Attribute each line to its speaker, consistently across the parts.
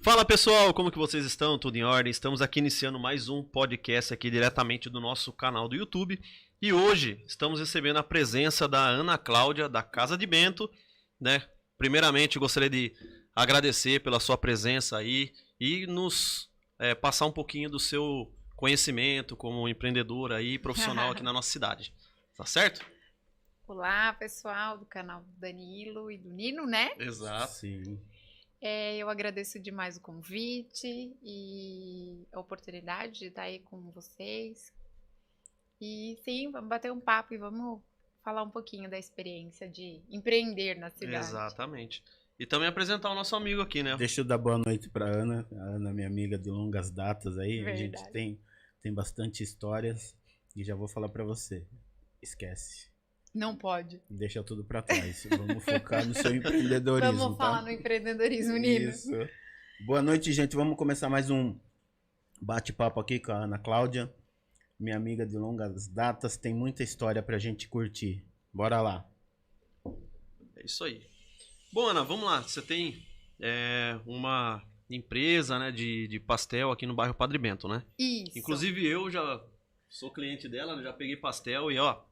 Speaker 1: Fala pessoal, como que vocês estão? Tudo em ordem? Estamos aqui iniciando mais um podcast aqui diretamente do nosso canal do YouTube. E hoje estamos recebendo a presença da Ana Cláudia, da Casa de Bento, né? Primeiramente, gostaria de agradecer pela sua presença aí e nos passar um pouquinho do seu conhecimento como empreendedora aí, profissional aqui na nossa cidade. Tá certo?
Speaker 2: Olá, pessoal do canal do Danilo e do Nino, né?
Speaker 1: Exato.
Speaker 3: Sim.
Speaker 2: Eu agradeço demais o convite e a oportunidade de estar aí com vocês. E sim, vamos bater um papo e vamos falar um pouquinho da experiência de empreender na cidade.
Speaker 1: Exatamente. E também apresentar o nosso amigo aqui, né?
Speaker 3: Deixa eu dar boa noite para Ana. A Ana, minha amiga de longas datas aí.
Speaker 2: Verdade.
Speaker 3: A gente tem bastante histórias e já vou falar para você. Esquece.
Speaker 2: Não pode.
Speaker 3: Deixa tudo para trás. Vamos focar no seu empreendedorismo.
Speaker 2: Vamos falar no empreendedorismo, Nino.
Speaker 3: Isso. Boa noite, gente. Vamos começar mais um bate-papo aqui com a Ana Cláudia, minha amiga de longas datas. Tem muita história pra gente curtir. Bora lá.
Speaker 1: É isso aí. Bom, Ana, vamos lá. Você tem uma empresa, né, de pastel aqui no bairro Padre Bento, né?
Speaker 2: Isso.
Speaker 1: Inclusive eu já sou cliente dela, né, já peguei pastel e ó,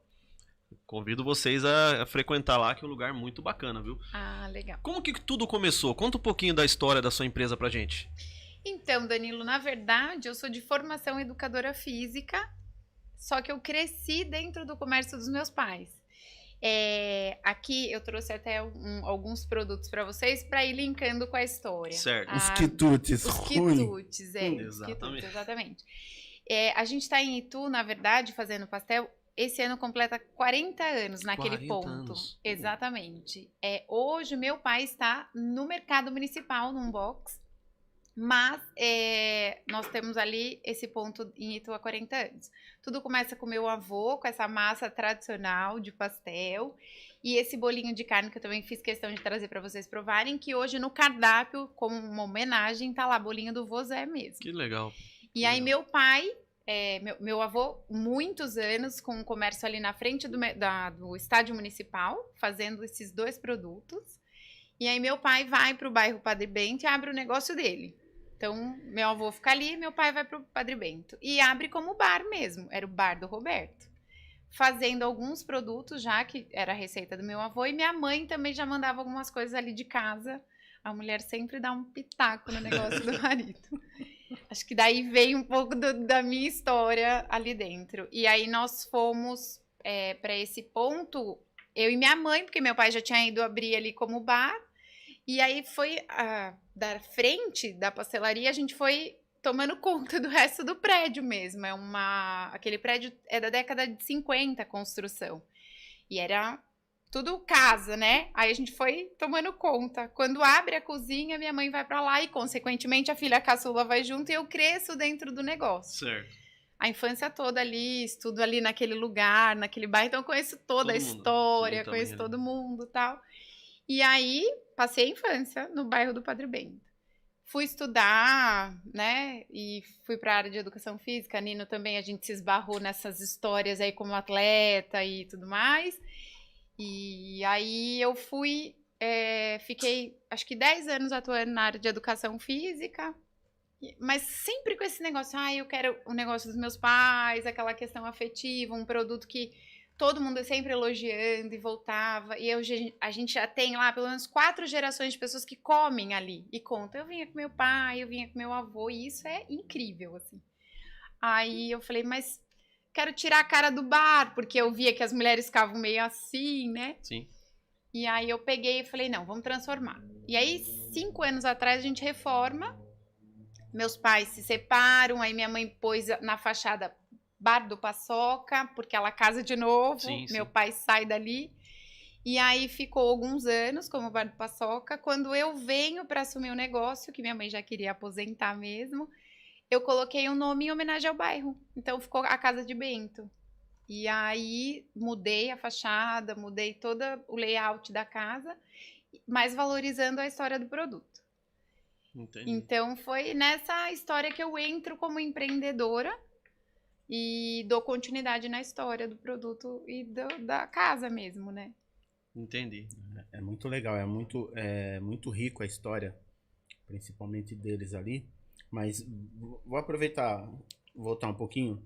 Speaker 1: convido vocês a frequentar lá, que é um lugar muito bacana, viu?
Speaker 2: Ah, legal.
Speaker 1: Como que tudo começou? Conta um pouquinho da história da sua empresa pra gente.
Speaker 2: Então, Danilo, na verdade, eu sou de formação educadora física, só que eu cresci dentro do comércio dos meus pais. Aqui eu trouxe até alguns produtos para vocês para ir linkando com a história.
Speaker 1: Certo.
Speaker 3: Os quitutes.
Speaker 2: Os
Speaker 3: ruim.
Speaker 2: quitutes,
Speaker 1: Exatamente.
Speaker 2: exatamente. A gente está em Itu, na verdade, fazendo pastel. Esse ano completa 40 anos naquele
Speaker 1: 40
Speaker 2: ponto.
Speaker 1: anos.
Speaker 2: Exatamente. Hoje, meu pai está no mercado municipal, num box. Mas nós temos ali esse ponto em Itu há 40 anos. Tudo começa com meu avô, com essa massa tradicional de pastel. E esse bolinho de carne que eu também fiz questão de trazer para vocês provarem, que hoje no cardápio, como uma homenagem, tá lá, bolinho do vô Zé mesmo.
Speaker 1: Que legal.
Speaker 2: E aí meu pai, meu avô, muitos anos com o comércio ali na frente do estádio municipal, fazendo esses dois produtos. E aí meu pai vai para o bairro Padre Bento e abre o negócio dele. Então, meu avô fica ali, meu pai vai pro Padre Bento. E abre como bar mesmo, era o bar do Roberto. Fazendo alguns produtos já, que era a receita do meu avô. E minha mãe também já mandava algumas coisas ali de casa. A mulher sempre dá um pitaco no negócio do marido. Acho que daí veio um pouco da minha história ali dentro. E aí nós fomos para esse ponto, eu e minha mãe, porque meu pai já tinha ido abrir ali como bar. E aí foi da frente da pastelaria, a gente foi tomando conta do resto do prédio mesmo. Aquele prédio é da década de 50 a construção. E era tudo casa, né? Aí a gente foi tomando conta. Quando abre a cozinha, minha mãe vai pra lá e, consequentemente, a filha caçula vai junto e eu cresço dentro do negócio.
Speaker 1: Certo.
Speaker 2: A infância toda ali, estudo ali naquele lugar, naquele bairro. Então eu conheço toda a história, conheço todo mundo e tal. E aí, passei a infância no bairro do Padre Bento. Fui estudar, né, e fui para a área de educação física. Nino também, a gente se esbarrou nessas histórias aí como atleta e tudo mais. E aí eu fiquei, acho que 10 anos atuando na área de educação física. Mas sempre com esse negócio, eu quero o negócio dos meus pais, aquela questão afetiva, um produto que todo mundo sempre elogiando e voltava. E hoje a gente já tem lá pelo menos 4 gerações de pessoas que comem ali e contam. Eu vinha com meu pai, eu vinha com meu avô, e isso é incrível, assim. Aí eu falei, mas quero tirar a cara do bar, porque eu via que as mulheres ficavam meio assim, né?
Speaker 1: Sim.
Speaker 2: E aí eu peguei e falei, não, vamos transformar. E aí, 5 anos atrás, a gente reforma. Meus pais se separam, aí minha mãe pôs na fachada Bar do Paçoca, porque ela casa de novo,
Speaker 1: Sim.
Speaker 2: Meu pai sai dali. E aí ficou alguns anos como Bar do Paçoca. Quando eu venho para assumir o negócio, que minha mãe já queria aposentar mesmo, eu coloquei um nome em homenagem ao bairro. Então ficou a Casa de Bento. E aí mudei a fachada, mudei todo o layout da casa, mas valorizando a história do produto.
Speaker 1: Entendi.
Speaker 2: Então foi nessa história que eu entro como empreendedora e dou continuidade na história do produto e da casa mesmo, né?
Speaker 1: Entendi.
Speaker 3: É muito legal, é muito rico a história. principalmente deles ali. Mas vou aproveitar, voltar um pouquinho.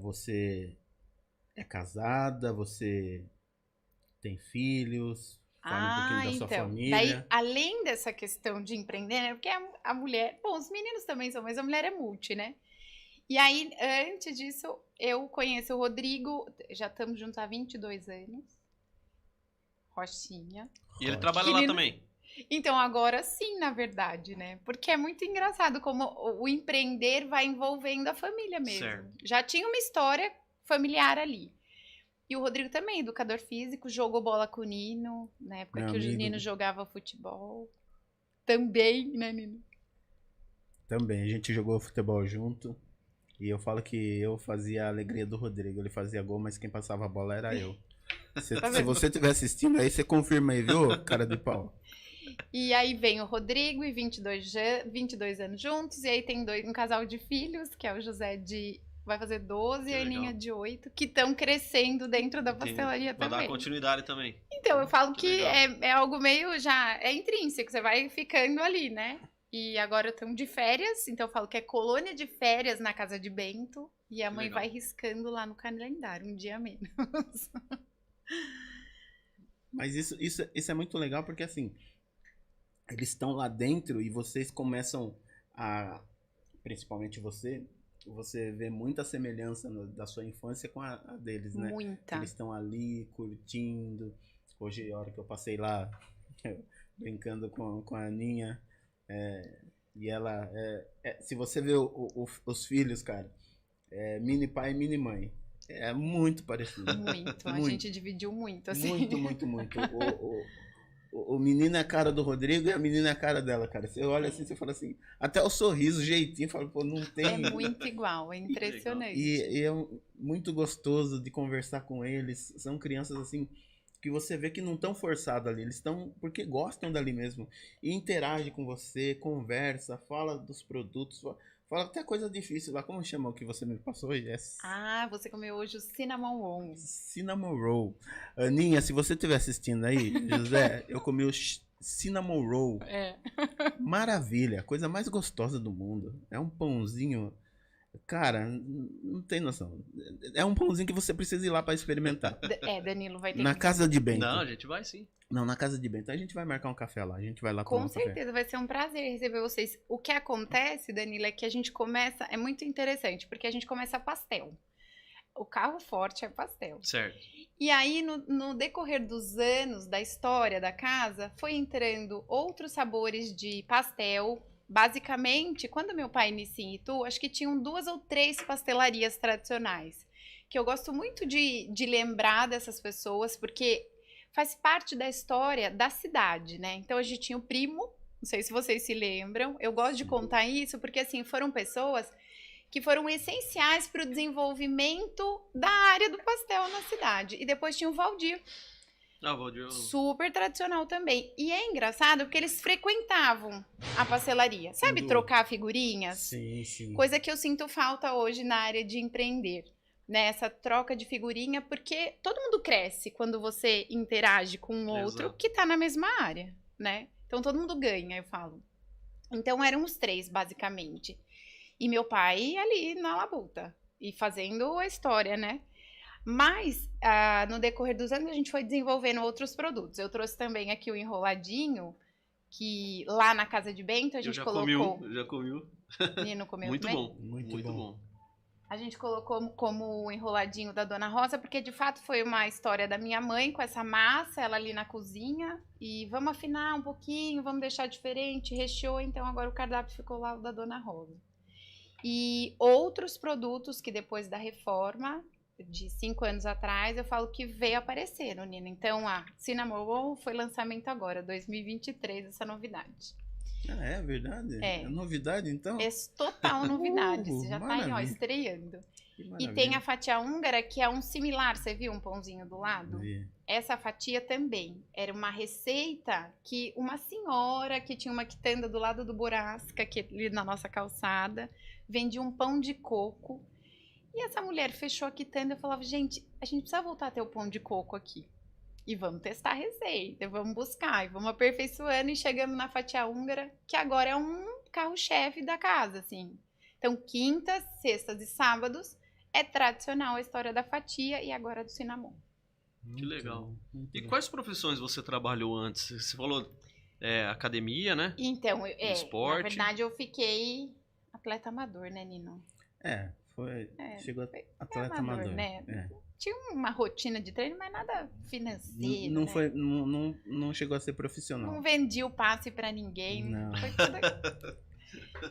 Speaker 3: Você é casada? Você tem filhos? Fala um pouquinho da sua família.
Speaker 2: Daí, além dessa questão de empreender, né? Porque a mulher, bom, os meninos também são, mas a mulher é multi, né? E aí, antes disso, eu conheço o Rodrigo, já estamos juntos há 22 anos. Rochinha.
Speaker 1: E ele trabalha lá também?
Speaker 2: Então, agora sim, na verdade, né? Porque é muito engraçado como o empreender vai envolvendo a família mesmo.
Speaker 1: Certo.
Speaker 2: Já tinha uma história familiar ali. E o Rodrigo também, educador físico, jogou bola com o Nino, na época
Speaker 3: Meu
Speaker 2: que
Speaker 3: amigo.
Speaker 2: o Nino jogava futebol. Também, né, Nino?
Speaker 3: Também, a gente jogou futebol junto. E eu falo que eu fazia a alegria do Rodrigo. Ele fazia gol, mas quem passava a bola era eu. Se você estiver assistindo aí, você confirma aí, viu, cara de pau?
Speaker 2: E aí vem o Rodrigo e 22 anos juntos. E aí tem um casal de filhos, que é o José vai fazer 12 e a Aninha de 8, que estão crescendo dentro da pastelaria
Speaker 1: Vai
Speaker 2: também.
Speaker 1: dar continuidade também.
Speaker 2: Então, eu falo que
Speaker 1: legal.
Speaker 2: é algo meio já... É intrínseco, você vai ficando ali, né? E agora estão de férias, então eu falo que é colônia de férias na casa de Bento. E a mãe
Speaker 1: legal.
Speaker 2: vai riscando lá no calendário, um dia menos.
Speaker 3: Mas isso é muito legal porque, assim, eles estão lá dentro e vocês começam a... Principalmente você vê muita semelhança da sua infância com a deles, né?
Speaker 2: Muita.
Speaker 3: Eles estão ali curtindo. Hoje, a hora que eu passei lá, brincando com a Aninha, e ela... se você vê os filhos, cara, mini pai e mini mãe. É muito parecido.
Speaker 2: Muito. A gente dividiu muito, assim.
Speaker 3: Muito. O menino é a cara do Rodrigo e a menina é a cara dela, cara. Você olha assim, você fala assim, até o sorriso, o jeitinho, fala, pô, não tem...
Speaker 2: É muito igual, é impressionante.
Speaker 3: E é muito gostoso de conversar com eles. São crianças, assim, que você vê que não estão forçados ali. Eles estão porque gostam dali mesmo. E interage com você, conversa, fala dos produtos, fala até coisa difícil lá. Como chama o que você me passou hoje?
Speaker 2: Você comeu hoje o cinnamon roll.
Speaker 3: Cinnamon roll. Aninha, se você estiver assistindo aí, José, eu comi o cinnamon roll. Maravilha, a coisa mais gostosa do mundo. É um pãozinho, cara, não tem noção. É um pãozinho que você precisa ir lá para experimentar.
Speaker 2: Danilo vai ter
Speaker 3: Na casa de Bento.
Speaker 1: Não, a gente vai sim.
Speaker 3: Não, na casa de Bento. A gente vai marcar um café lá. A gente vai lá
Speaker 2: Com
Speaker 3: tomar um café.
Speaker 2: certeza, vai ser um prazer receber vocês. O que acontece, Danilo, é que a gente começa... É muito interessante, porque a gente começa pastel. O carro forte é pastel.
Speaker 1: Certo.
Speaker 2: E aí, no decorrer dos anos da história da casa, foi entrando outros sabores de pastel. Basicamente, quando meu pai inicia em Itu, acho que tinham 2 ou 3 pastelarias tradicionais. Que eu gosto muito de lembrar dessas pessoas, porque faz parte da história da cidade, né? Então, a gente tinha o Primo, não sei se vocês se lembram. Eu gosto de contar isso, porque, assim, foram pessoas que foram essenciais para o desenvolvimento da área do pastel na cidade. E depois tinha o Valdir.
Speaker 1: Valdir.
Speaker 2: Super tradicional também. E é engraçado porque eles frequentavam a pastelaria. Sabe, trocar figurinhas?
Speaker 3: Sim.
Speaker 2: Coisa que eu sinto falta hoje na área de empreender. Né? Essa troca de figurinha, porque todo mundo cresce quando você interage com um outro que está na mesma área, né? Então todo mundo ganha, eu falo. Então eram os 3, basicamente. E meu pai ali na labuta. E fazendo a história, né? Mas, no decorrer dos anos, a gente foi desenvolvendo outros produtos. Eu trouxe também aqui o enroladinho, que lá na casa de Bento a gente colocou...
Speaker 1: Eu já comi.
Speaker 2: Nino comeu
Speaker 1: muito
Speaker 2: também?
Speaker 1: Bom. Muito bom.
Speaker 2: A gente colocou como o enroladinho da Dona Rosa, porque de fato foi uma história da minha mãe com essa massa, ela ali na cozinha. E vamos afinar um pouquinho, vamos deixar diferente, recheou, então agora o cardápio ficou lá o da Dona Rosa. E outros produtos que depois da reforma, de 5 anos atrás, eu falo que veio aparecer no Nino. Então, a Cinnamon Roll foi lançamento agora, 2023, essa novidade.
Speaker 3: Ah, é verdade? É novidade, então?
Speaker 2: É total novidade, você já
Speaker 3: maravilha.
Speaker 2: tá aí, ó, estreando. E tem a fatia húngara, que é um similar, você viu um pãozinho do lado?
Speaker 3: Vi.
Speaker 2: Essa fatia também era uma receita que uma senhora que tinha uma quitanda do lado do Borasca, que ali na nossa calçada, vendia um pão de coco. E essa mulher fechou a quitanda e eu falava, gente, a gente precisa voltar a ter o pão de coco aqui. E vamos testar a receita, vamos buscar, e vamos aperfeiçoando e chegando na fatia húngara, que agora é um carro-chefe da casa, assim. Então, quintas, sextas e sábados é tradicional a história da fatia e agora do cinnamon.
Speaker 1: Que legal. E quais profissões você trabalhou antes? Você falou academia, né?
Speaker 2: Então,
Speaker 1: esporte.
Speaker 2: Na verdade, eu fiquei atleta amador, né, Nino?
Speaker 3: Chegou atleta amador,
Speaker 2: né? Tinha uma rotina de treino, mas nada financeiro,
Speaker 3: não,
Speaker 2: né?
Speaker 3: não chegou a ser profissional.
Speaker 2: Não vendi o passe pra ninguém.
Speaker 3: Não.
Speaker 2: Foi tudo...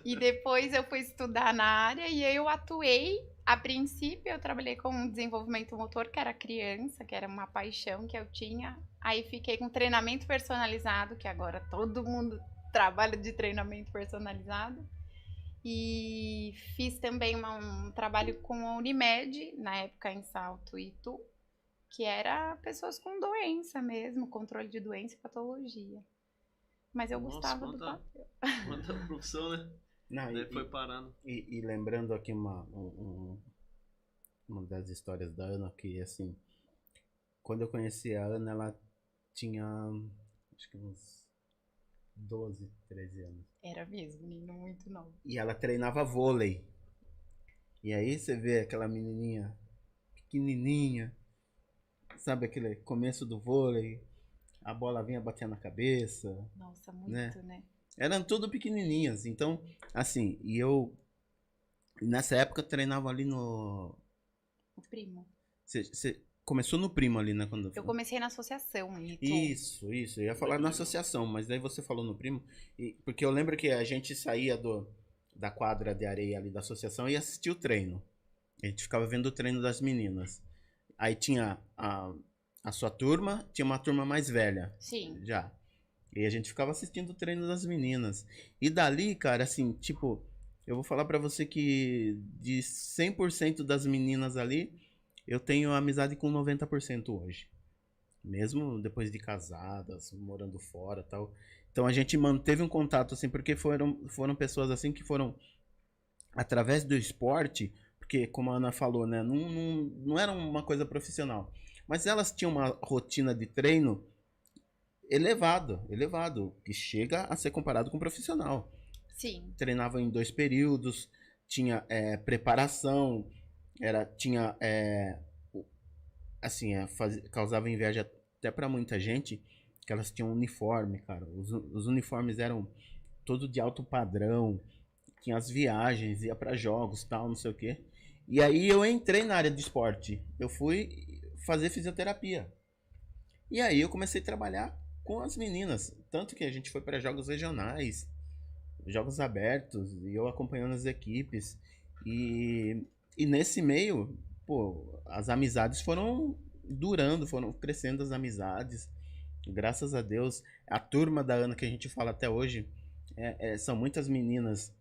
Speaker 2: E depois eu fui estudar na área e eu atuei. A princípio, eu trabalhei com desenvolvimento motor, que era criança, que era uma paixão que eu tinha. Aí fiquei com treinamento personalizado, que agora todo mundo trabalha de treinamento personalizado. E fiz também um trabalho com a Unimed, na época em Salto e Itu, que era pessoas com doença mesmo, controle de doença e patologia. Mas eu gostava do papel.
Speaker 1: Quanta profissão, né? Daí foi parando.
Speaker 3: E lembrando aqui uma das histórias da Ana, que assim, quando eu conheci a Ana, ela tinha acho que uns 12, 13 anos.
Speaker 2: Era mesmo, menino muito novo.
Speaker 3: E ela treinava vôlei. E aí você vê aquela menininha pequenininha, sabe aquele começo do vôlei, a bola vinha batendo na cabeça.
Speaker 2: Nossa, muito, né?
Speaker 3: Eram tudo pequenininhas. Então, assim, e eu nessa época treinava ali no...
Speaker 2: O Primo.
Speaker 3: Você começou no Primo ali, né? Quando
Speaker 2: eu comecei na associação.
Speaker 3: Isso. Eu ia falar na associação, mas daí você falou no Primo. Porque eu lembro que a gente saía da quadra de areia ali da associação e assistia o treino. A gente ficava vendo o treino das meninas. Aí tinha a sua turma, tinha uma turma mais velha.
Speaker 2: Sim.
Speaker 3: Já. E a gente ficava assistindo o treino das meninas. E dali, cara, assim, tipo... Eu vou falar pra você que de 100% das meninas ali, eu tenho amizade com 90% hoje. Mesmo depois de casadas, morando fora e tal. Então a gente manteve um contato, assim, porque foram pessoas assim que foram, através do esporte, porque como a Ana falou, né, não era uma coisa profissional. Mas elas tinham uma rotina de treino elevado, que chega a ser comparado com um profissional.
Speaker 2: Sim.
Speaker 3: Treinava em 2 períodos, tinha preparação, tinha assim, causava inveja até para muita gente, que elas tinham uniforme, cara. Os uniformes eram todos de alto padrão, tinha as viagens, ia para jogos, tal, não sei o quê. E aí eu entrei na área de esporte. Eu fui fazer fisioterapia. E aí eu comecei a trabalhar com as meninas, tanto que a gente foi para jogos regionais, jogos abertos, e eu acompanhando as equipes. E nesse meio, pô, as amizades foram durando, foram crescendo as amizades. Graças a Deus. A turma da Ana que a gente fala até hoje, são muitas meninas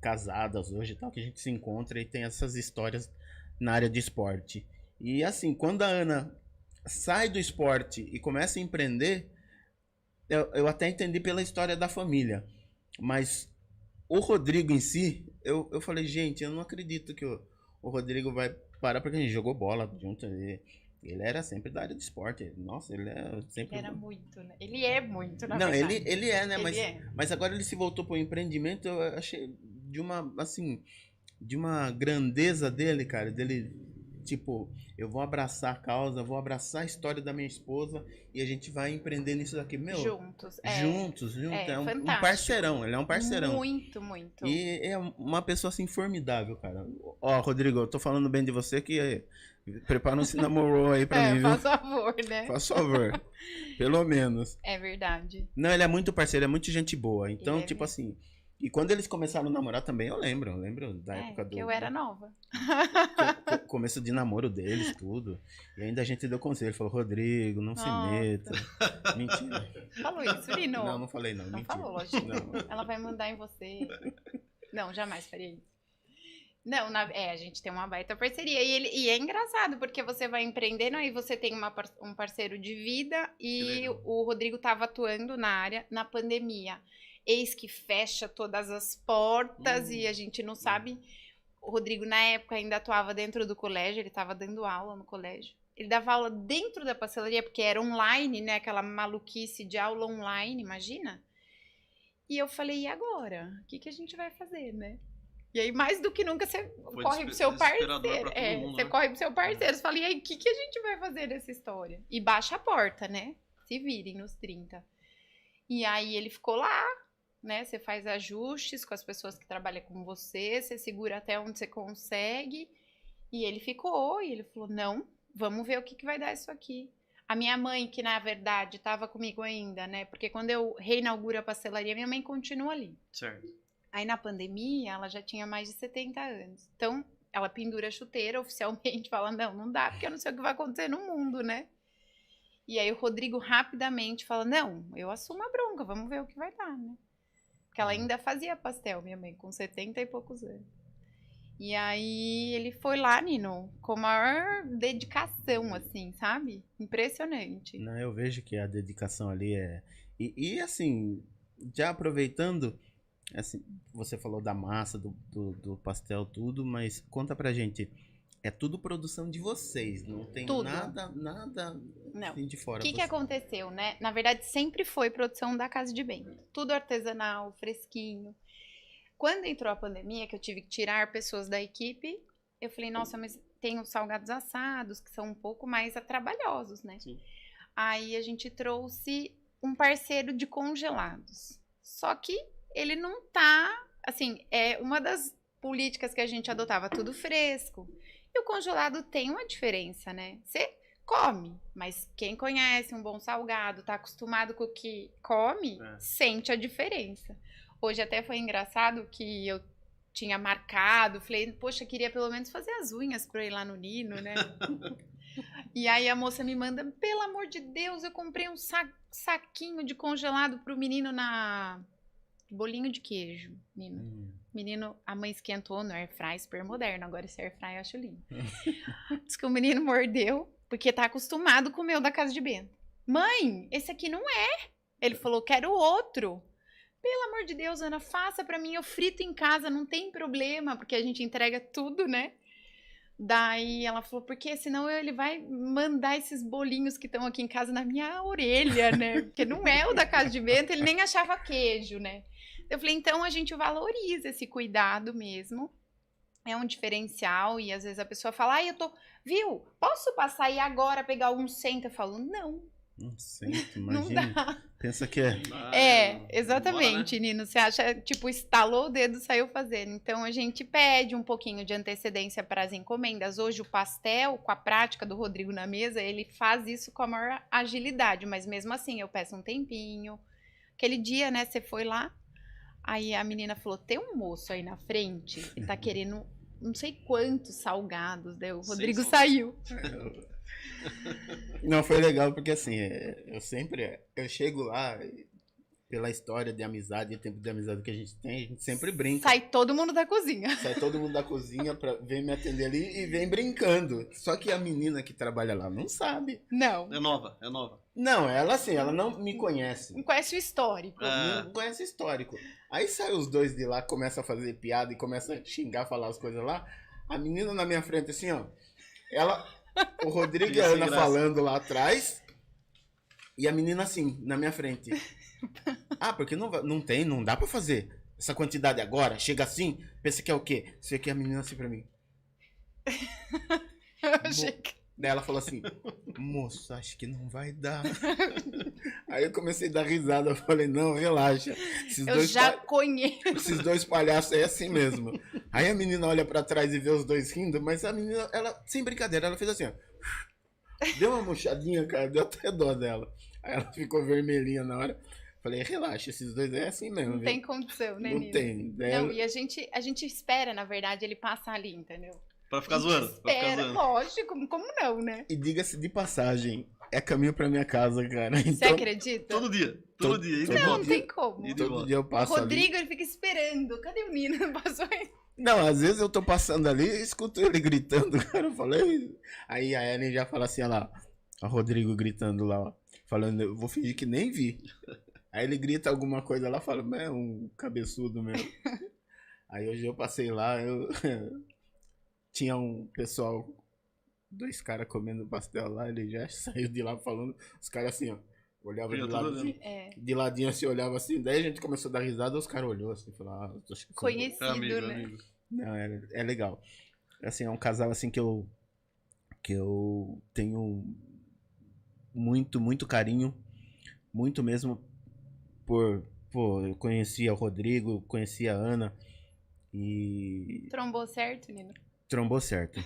Speaker 3: casadas hoje, tal, que a gente se encontra e tem essas histórias na área de esporte. E assim, quando a Ana sai do esporte e começa a empreender, eu até entendi pela história da família, mas o Rodrigo em si, eu falei, gente, eu não acredito que o Rodrigo vai parar, porque a gente jogou bola junto, ele era sempre da área de esporte, nossa, ele é sempre...
Speaker 2: Ele era muito, né? Ele é muito, na
Speaker 3: não,
Speaker 2: verdade.
Speaker 3: ele é, né,
Speaker 2: Ele
Speaker 3: mas agora ele se voltou pro empreendimento, eu achei de uma grandeza dele, cara, dele... Tipo, eu vou abraçar a causa, vou abraçar a história da minha esposa e a gente vai empreender nisso daqui, meu.
Speaker 2: Juntos.
Speaker 3: É um parceirão, ele é um parceirão.
Speaker 2: Muito, muito.
Speaker 3: E é uma pessoa assim formidável, cara. Ó, Rodrigo, eu tô falando bem de você que prepara um cinnamon roll aí pra mim, viu?
Speaker 2: Faz favor, né?
Speaker 3: Faz favor. Pelo menos.
Speaker 2: É verdade.
Speaker 3: Não, ele é muito parceiro, é muito gente boa. Então,
Speaker 2: ele
Speaker 3: tipo assim... E quando eles começaram a namorar também, eu lembro da época do...
Speaker 2: eu era nova.
Speaker 3: Começo de namoro deles, tudo. E ainda a gente deu conselho, falou, Rodrigo, não se meta. Mentira.
Speaker 2: Falou isso, Lino?
Speaker 3: Não falei não, mentira.
Speaker 2: Não falou, lógico.
Speaker 3: Não.
Speaker 2: Ela vai mandar em você. Não, jamais faria isso. Não, a gente tem uma baita parceria. E é engraçado, porque você vai empreendendo, aí você tem um parceiro de vida e o Rodrigo estava atuando na área na pandemia. Eis que fecha todas as portas e a gente não sabe. O Rodrigo, na época, ainda atuava dentro do colégio, ele estava dando aula no colégio. ele dava aula dentro da pastelaria, porque era online, né? Aquela maluquice de aula online, imagina? E eu falei, e agora? O que a gente vai fazer, né? E aí, mais do que nunca, você corre pro seu parceiro. Você corre pro seu parceiro. Você fala, e aí, o que a gente vai fazer nessa história? E baixa a porta, né? Se virem nos 30. E aí, ele ficou lá, né? Você faz ajustes com as pessoas que trabalham com você, você segura até onde você consegue. E ele ficou, e ele falou, não, vamos ver o que vai dar isso aqui. A minha mãe, que na verdade estava comigo ainda, né? Porque quando eu reinauguro a pastelaria, minha mãe continua ali.
Speaker 1: Certo.
Speaker 2: Aí na pandemia, ela já tinha mais de 70 anos. Então, ela pendura a chuteira oficialmente, fala, não dá, porque eu não sei o que vai acontecer no mundo, né? E aí o Rodrigo rapidamente fala, não, eu assumo a bronca, vamos ver o que vai dar, né? Porque ela ainda fazia pastel, minha mãe, com 70 e poucos anos. E aí ele foi lá, Nino, com a maior dedicação, assim, sabe? Impressionante.
Speaker 3: Não, eu vejo que a dedicação ali é... E assim, já aproveitando, assim, você falou da massa, do pastel, tudo, mas conta pra gente, é tudo produção de vocês, não tem
Speaker 2: tudo.
Speaker 3: nada assim de fora.
Speaker 2: O que aconteceu, né? Na verdade, sempre foi produção da Casa de Bento. Tudo artesanal, fresquinho. Quando entrou a pandemia, que eu tive que tirar pessoas da equipe, eu falei, nossa, mas tem os salgados assados, que são um pouco mais trabalhosos, né?
Speaker 1: Sim.
Speaker 2: Aí a gente trouxe um parceiro de congelados. Só que ele não tá, assim, é uma das políticas que a gente adotava, tudo fresco. E o congelado tem uma diferença, né? Você come, mas quem conhece um bom salgado, tá acostumado com o que come, sente a diferença. Hoje até foi engraçado que eu tinha marcado, falei, poxa, queria pelo menos fazer as unhas pra ir lá no Nino, né? E aí a moça me manda, pelo amor de Deus, eu comprei um saquinho de congelado pro menino na... bolinho de queijo, Nino. Menino, a mãe esquentou no airfry, super moderno, agora esse airfry eu acho lindo. Diz que o menino mordeu, porque tá acostumado com o meu da Casa de Bento. Mãe, esse aqui não é. Ele falou, quero outro. Pelo amor de Deus, Ana, faça pra mim, eu frito em casa, não tem problema, porque a gente entrega tudo, né? Daí ela falou, porque senão ele vai mandar esses bolinhos que estão aqui em casa na minha orelha, né? Porque não é o da Casa de Bento, ele nem achava queijo, né? Eu falei, então a gente valoriza esse cuidado mesmo, é um diferencial, e às vezes a pessoa fala, eu tô, viu, posso passar aí agora, pegar um cento? Eu falo, não.
Speaker 3: Não sento, imagina. Pensa que
Speaker 2: exatamente, Nino. Você acha, tipo, estalou o dedo, saiu fazendo. Então, a gente pede um pouquinho de antecedência para as encomendas. Hoje, o pastel, com a prática do Rodrigo na mesa, ele faz isso com a maior agilidade. Mas, mesmo assim, eu peço um tempinho. Aquele dia, né, você foi lá, aí a menina falou, tem um moço aí na frente, ele tá querendo não sei quantos salgados. Daí o Rodrigo saiu.
Speaker 3: Não, foi legal porque assim, eu chego lá, pela história de amizade, tempo de amizade que a gente tem, a gente sempre brinca.
Speaker 2: Sai todo mundo da cozinha.
Speaker 3: Sai todo mundo da cozinha, vem me atender ali e vem brincando. Só que a menina que trabalha lá não sabe.
Speaker 2: Não.
Speaker 1: É nova.
Speaker 3: Não, ela assim, ela não me conhece.
Speaker 2: Não conhece o histórico.
Speaker 3: Não conhece o histórico. Aí sai os dois de lá, começa a fazer piada e começa a xingar, falar as coisas lá. A menina na minha frente assim, ó, o Rodrigo e a Ana falando lá atrás, e a menina assim, na minha frente. Porque não dá pra fazer essa quantidade agora, chega assim, pensa que é o quê? Isso aqui é a menina assim pra mim. Daí ela falou assim, moço, acho que não vai dar. Aí eu comecei a dar risada, eu falei, não, relaxa.
Speaker 2: Conheço.
Speaker 3: Esses dois palhaços é assim mesmo. Aí a menina olha pra trás e vê os dois rindo, mas a menina, ela, sem brincadeira, ela fez assim, ó. Deu uma murchadinha, cara, deu até dó dela. Aí ela ficou vermelhinha na hora. Falei, relaxa, esses dois é assim mesmo.
Speaker 2: Não tem condição, né,
Speaker 3: Não
Speaker 2: Nino?
Speaker 3: tem.
Speaker 2: Não, e a gente espera, na verdade, ele passar ali, entendeu?
Speaker 1: Pra ficar zoando.
Speaker 2: Espera, lógico, como não, né?
Speaker 3: E diga-se de passagem, é caminho pra minha casa, cara. Então,
Speaker 2: você acredita?
Speaker 1: Todo dia.
Speaker 2: Não tem como.
Speaker 3: Todo dia eu passo
Speaker 2: o Rodrigo, ele fica esperando. Cadê o Nino? Não passou aí.
Speaker 3: Não, às vezes eu tô passando ali e escuto ele gritando, cara. Eu falei. Aí a Ellen já fala assim, olha lá. O Rodrigo gritando lá, ó. Falando, eu vou fingir que nem vi. Aí ele grita alguma coisa lá, fala, é um cabeçudo mesmo. Aí hoje eu passei lá, tinha um pessoal 2 caras comendo pastel lá, ele já saiu de lá falando, os caras assim, ó, olhava de lado assim, de ladinho assim, olhava assim, daí a gente começou a dar risada, os caras olhou assim, falaram,
Speaker 2: conhecido,
Speaker 1: amigo,
Speaker 2: né?
Speaker 1: amigo.
Speaker 3: Não, é legal. Assim, é um casal assim que eu tenho muito carinho, muito mesmo pô, eu conhecia o Rodrigo, conhecia a Ana e
Speaker 2: Trombou certo, Nino?
Speaker 3: trombou certo.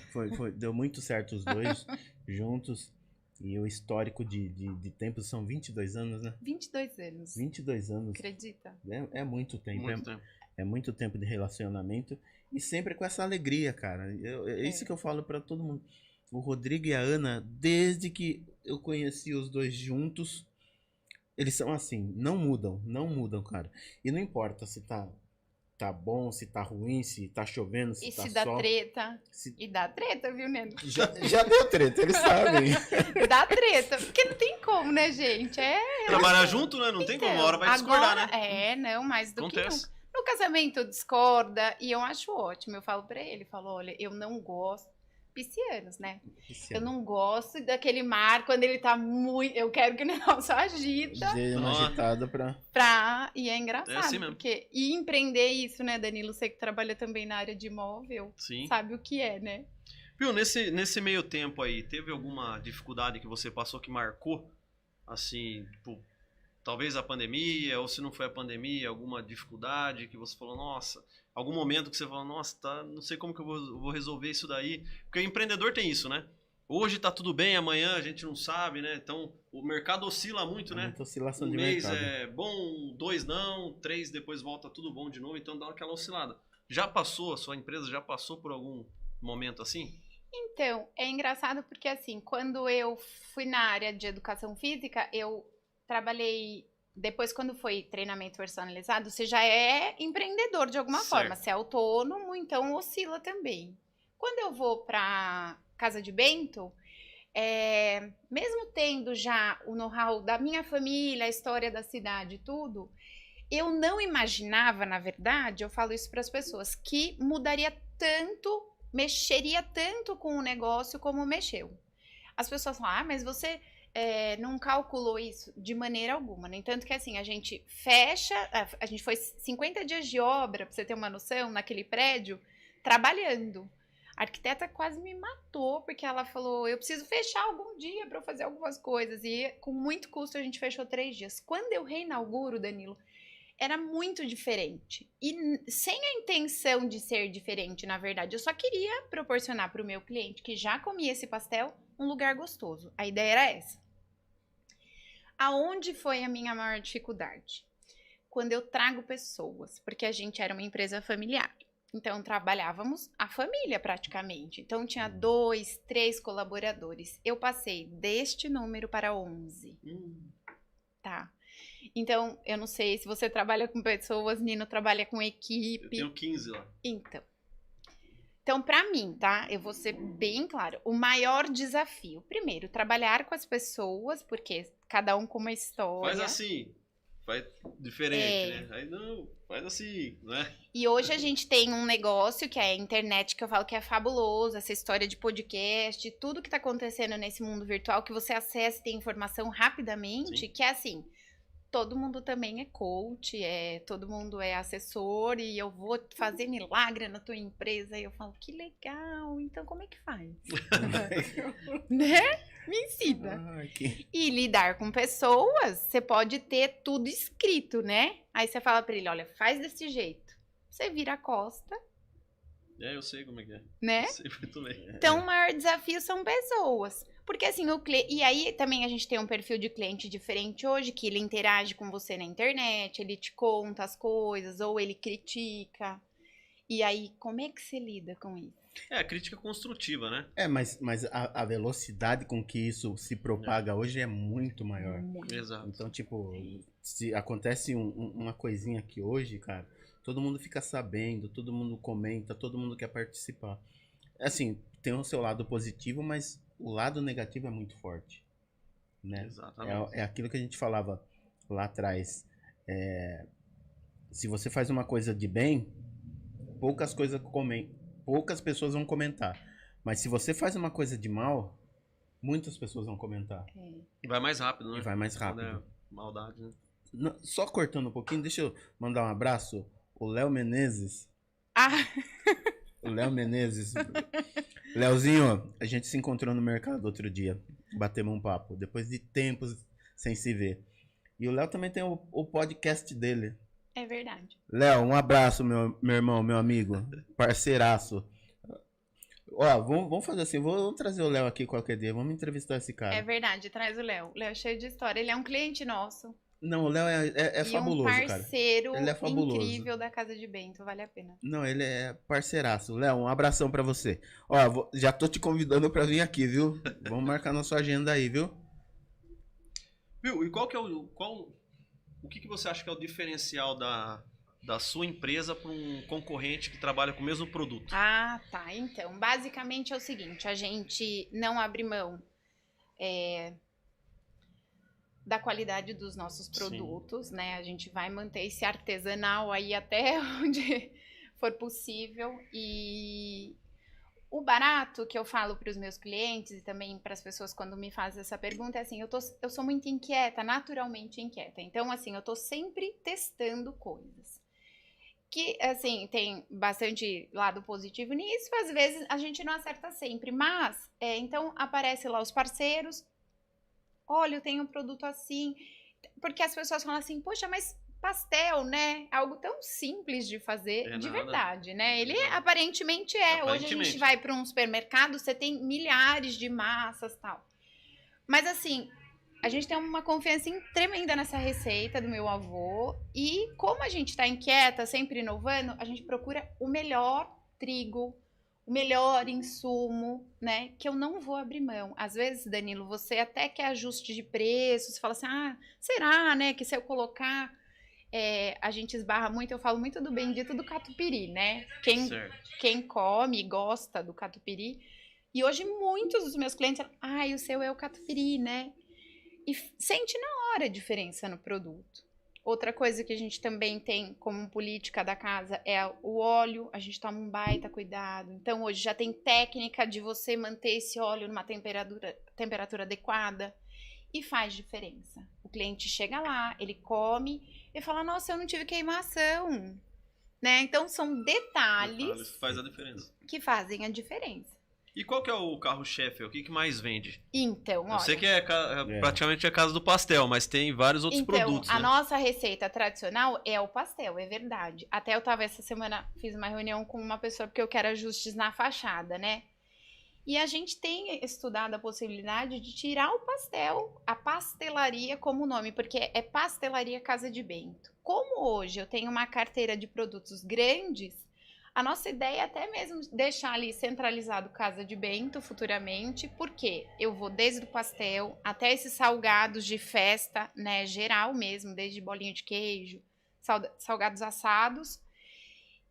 Speaker 3: Deu muito certo os dois juntos. E o histórico de tempo são 22 anos, né?
Speaker 2: 22 anos.
Speaker 3: 22 anos.
Speaker 2: Acredita?
Speaker 3: É muito tempo.
Speaker 1: Muito tempo.
Speaker 3: É muito tempo de relacionamento. E sempre com essa alegria, cara. É isso que eu falo pra todo mundo. O Rodrigo e a Ana, desde que eu conheci os dois juntos, eles são assim. Não mudam, cara. E não importa se tá bom, se tá ruim, se tá chovendo, se
Speaker 2: E
Speaker 3: tá
Speaker 2: se dá
Speaker 3: sol.
Speaker 2: treta? E dá treta, viu, Neno?
Speaker 3: Já deu treta, eles sabem.
Speaker 2: Dá treta, porque não tem como, né, gente?
Speaker 1: Trabalhar junto, né? Não tem como, uma hora vai discordar,
Speaker 2: agora,
Speaker 1: né?
Speaker 2: não, mais do
Speaker 1: Acontece.
Speaker 2: que nunca. No casamento discorda, e eu acho ótimo. Eu falo pra ele, falo, olha, eu não gosto, piscianos, né? Eu não gosto daquele mar quando ele tá muito, eu quero que o negócio agita.
Speaker 3: Dei uma agitada
Speaker 2: E é engraçado,
Speaker 1: assim mesmo.
Speaker 2: porque e empreender isso, né, Danilo, você que trabalha também na área de imóvel,
Speaker 1: Sim.
Speaker 2: sabe o que é, né?
Speaker 1: Viu, nesse meio tempo aí, teve alguma dificuldade que você passou que marcou? Assim, tipo, talvez a pandemia, ou se não foi a pandemia, alguma dificuldade que você falou, nossa, algum momento que você falou, nossa, tá, não sei como que eu vou resolver isso daí. Porque o empreendedor tem isso, né? Hoje tá tudo bem, amanhã a gente não sabe, né? Então, o mercado oscila muito, né?
Speaker 3: Muita oscilação
Speaker 1: Um
Speaker 3: de
Speaker 1: mês
Speaker 3: mercado.
Speaker 1: é bom, 2 não, 3 depois volta tudo bom de novo, então dá aquela oscilada. Já passou, a sua empresa já passou por algum momento assim?
Speaker 2: Então, é engraçado porque assim, quando eu fui na área de educação física, eu trabalhei. Depois, quando foi treinamento personalizado, você já é empreendedor de alguma forma, você é autônomo, então oscila também. Quando eu vou para Casa de Bento, mesmo tendo já o know-how da minha família, a história da cidade e tudo, eu não imaginava, na verdade, eu falo isso para as pessoas, que mudaria tanto, mexeria tanto com o negócio como mexeu. As pessoas falam, mas você não calculou isso de maneira alguma. No entanto que assim, a gente fecha, a gente foi 50 dias de obra, para você ter uma noção, naquele prédio, trabalhando. A arquiteta quase me matou, porque ela falou, eu preciso fechar algum dia para fazer algumas coisas. E com muito custo a gente fechou 3 dias. Quando eu reinauguro, Danilo, era muito diferente. E sem a intenção de ser diferente, na verdade. Eu só queria proporcionar para o meu cliente, que já comia esse pastel, um lugar gostoso. A ideia era essa. Aonde foi a minha maior dificuldade? Quando eu trago pessoas, porque a gente era uma empresa familiar. Então, trabalhávamos a família praticamente. Então, tinha 2, 3 colaboradores. Eu passei deste número para 11. Tá. Então, eu não sei se você trabalha com pessoas, Nino trabalha com equipe.
Speaker 1: Eu tenho 15 lá.
Speaker 2: Então, pra mim, tá? Eu vou ser bem claro. O maior desafio, primeiro, trabalhar com as pessoas, porque cada um com uma história.
Speaker 1: Faz assim, faz diferente, né? Aí não, faz assim, né?
Speaker 2: E hoje a gente tem um negócio que é a internet, que eu falo que é fabuloso, essa história de podcast, tudo que tá acontecendo nesse mundo virtual, que você acessa e tem informação rapidamente,
Speaker 1: Sim.
Speaker 2: que é assim, todo mundo também é coach, todo mundo é assessor, e eu vou fazer milagre na tua empresa. E eu falo, que legal, então como é que faz? Né? Me ensina. E lidar com pessoas, você pode ter tudo escrito, né? Aí você fala pra ele, olha, faz desse jeito. Você vira a costa.
Speaker 1: Eu sei como é que é.
Speaker 2: Né?
Speaker 1: Eu sei muito bem.
Speaker 2: Então, o maior desafio são pessoas. Porque assim, e aí também a gente tem um perfil de cliente diferente hoje, que ele interage com você na internet, ele te conta as coisas, ou ele critica. E aí, como é que você lida com isso?
Speaker 1: A crítica construtiva, né?
Speaker 3: Mas a velocidade com que isso se propaga hoje é muito maior.
Speaker 1: Exato.
Speaker 3: Então, tipo, se acontece uma coisinha aqui hoje, cara, todo mundo fica sabendo, todo mundo comenta, todo mundo quer participar. Assim, tem o seu lado positivo, mas o lado negativo é muito forte, né?
Speaker 1: Exatamente.
Speaker 3: É aquilo que a gente falava lá atrás. Se você faz uma coisa de bem, poucas pessoas vão comentar. Mas se você faz uma coisa de mal, muitas pessoas vão comentar.
Speaker 1: E vai mais rápido, né?
Speaker 3: E vai mais rápido.
Speaker 1: Quando é maldade, né?
Speaker 3: Só cortando um pouquinho, deixa eu mandar um abraço. O Léo Menezes. O Léo Menezes. Leozinho, a gente se encontrou no mercado outro dia. Batemos um papo. Depois de tempos sem se ver. E o Léo também tem o podcast dele.
Speaker 2: É verdade.
Speaker 3: Léo, um abraço, meu irmão, meu amigo. Parceiraço. Ó, vamos fazer assim. Vamos trazer o Léo aqui qualquer dia. Vamos entrevistar esse cara.
Speaker 2: É verdade, traz o Léo. O Léo é cheio de história. Ele é um cliente nosso.
Speaker 3: Não, o Léo é fabuloso, cara.
Speaker 2: E um parceiro
Speaker 3: Ele é fabuloso.
Speaker 2: incrível da Casa de Bento, vale a pena.
Speaker 3: Não, ele é parceiraço. Léo, um abração pra você. Ó, já tô te convidando pra vir aqui, viu? Vamos marcar na sua agenda aí, viu?
Speaker 1: Viu, e o que você acha que é o diferencial da sua empresa para um concorrente que trabalha com o mesmo produto?
Speaker 2: Ah, tá. Então, basicamente é o seguinte, a gente não abre mão da qualidade dos nossos produtos, né? A gente vai manter esse artesanal aí até onde for possível. E o barato que eu falo para os meus clientes e também para as pessoas quando me fazem essa pergunta é assim, eu sou muito inquieta, naturalmente inquieta. Então, assim, eu tô sempre testando coisas. Que, assim, tem bastante lado positivo nisso, às vezes a gente não acerta sempre, mas, então, aparece lá os parceiros, olha, eu tenho um produto assim, porque as pessoas falam assim, poxa, mas pastel, né, algo tão simples de fazer, de verdade, né, ele aparentemente é, hoje a gente vai para um supermercado, você tem milhares de massas e tal, mas assim... A gente tem uma confiança tremenda nessa receita do meu avô. E como a gente está inquieta, sempre inovando, a gente procura o melhor trigo, o melhor insumo, né? Que eu não vou abrir mão. Às vezes, Danilo, você até quer ajuste de preço. Você fala assim, será, né? Que se eu colocar... a gente esbarra muito, eu falo muito do bendito do catupiry, né? Quem come e gosta do catupiry. E hoje muitos dos meus clientes falam, o seu é o catupiry, né? E sente na hora a diferença no produto. Outra coisa que a gente também tem como política da casa é o óleo. A gente toma um baita cuidado. Então, hoje já tem técnica de você manter esse óleo numa temperatura adequada. E faz diferença. O cliente chega lá, ele come e fala, nossa, eu não tive queimação. Né? Então, são detalhes
Speaker 1: que faz a diferença.
Speaker 2: Que fazem a diferença.
Speaker 1: E qual que é o carro-chefe? O que mais vende?
Speaker 2: Então, olha...
Speaker 1: Eu sei que praticamente a casa do pastel, mas tem vários outros produtos,
Speaker 2: a nossa receita tradicional é o pastel, é verdade. Até eu tava essa semana, fiz uma reunião com uma pessoa porque eu quero ajustes na fachada, né? E a gente tem estudado a possibilidade de tirar o pastel, a pastelaria como nome, porque é Pastelaria Casa de Bento. Como hoje eu tenho uma carteira de produtos grandes, a nossa ideia é até mesmo deixar ali centralizado Casa de Bento futuramente, porque eu vou desde o pastel até esses salgados de festa, né, geral mesmo, desde bolinho de queijo, salgados assados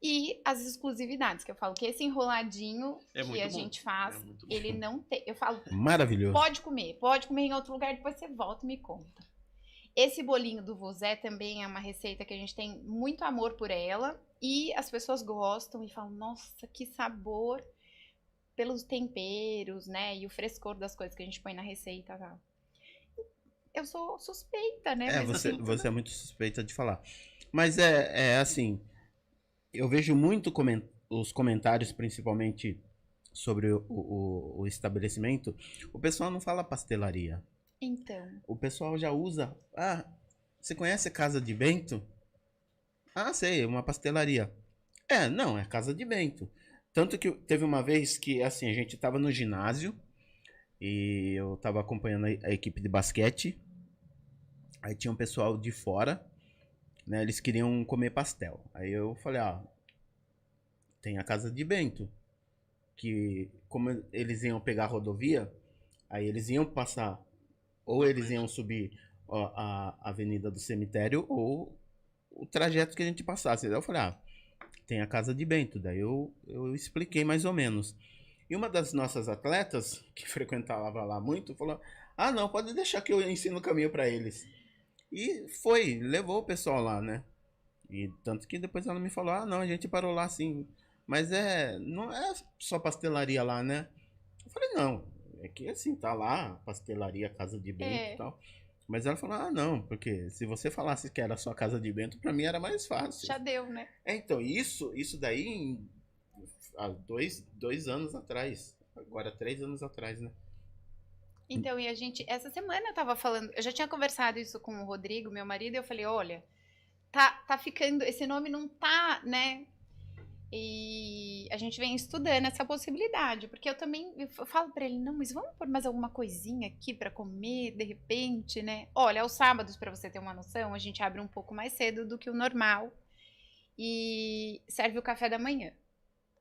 Speaker 2: e as exclusividades, que eu falo que esse enroladinho que a gente faz, ele não tem, eu falo,
Speaker 3: maravilhoso.
Speaker 2: Pode comer em outro lugar, depois você volta e me conta. Esse bolinho do Vosé também é uma receita que a gente tem muito amor por ela. E as pessoas gostam e falam, nossa, que sabor, pelos temperos, né? E o frescor das coisas que a gente põe na receita. Tá? Eu sou suspeita, né?
Speaker 3: Mas você é muito suspeita de falar. Mas é assim, eu vejo muito os comentários, principalmente sobre o estabelecimento. O pessoal não fala pastelaria.
Speaker 2: Então.
Speaker 3: O pessoal já usa... você conhece a Casa de Bento? Sei, uma pastelaria. Não, é Casa de Bento. Tanto que teve uma vez que, assim, a gente tava no ginásio e eu tava acompanhando a equipe de basquete. Aí tinha um pessoal de fora, né? Eles queriam comer pastel. Aí eu falei, tem a Casa de Bento. Que, como eles iam pegar a rodovia, aí eles iam passar, ou eles iam subir a Avenida do Cemitério, ou o trajeto que a gente passasse. Daí eu falei, tem a Casa de Bento. Daí eu expliquei mais ou menos. E uma das nossas atletas, que frequentava lá muito, falou, não, pode deixar que eu ensino o caminho para eles. E levou o pessoal lá, né? E tanto que depois ela me falou, não, a gente parou lá sim. Mas não é só pastelaria lá, né? Eu falei, não, é que assim, tá lá, pastelaria, casa de Bento e tal. Mas ela falou, ah, não, porque se você falasse que era sua casa de Bento, pra mim era mais fácil.
Speaker 2: Já deu, né?
Speaker 3: Então, isso daí há 2 anos atrás. Agora 3 anos atrás, né?
Speaker 2: Então, e a gente, essa semana eu tava falando, eu já tinha conversado isso com o Rodrigo, meu marido, e eu falei, olha, tá ficando, esse nome não tá, né? E a gente vem estudando essa possibilidade, porque eu falo pra ele, não, mas vamos pôr mais alguma coisinha aqui pra comer, de repente, né? Olha, aos sábados, pra você ter uma noção, a gente abre um pouco mais cedo do que o normal e serve o café da manhã.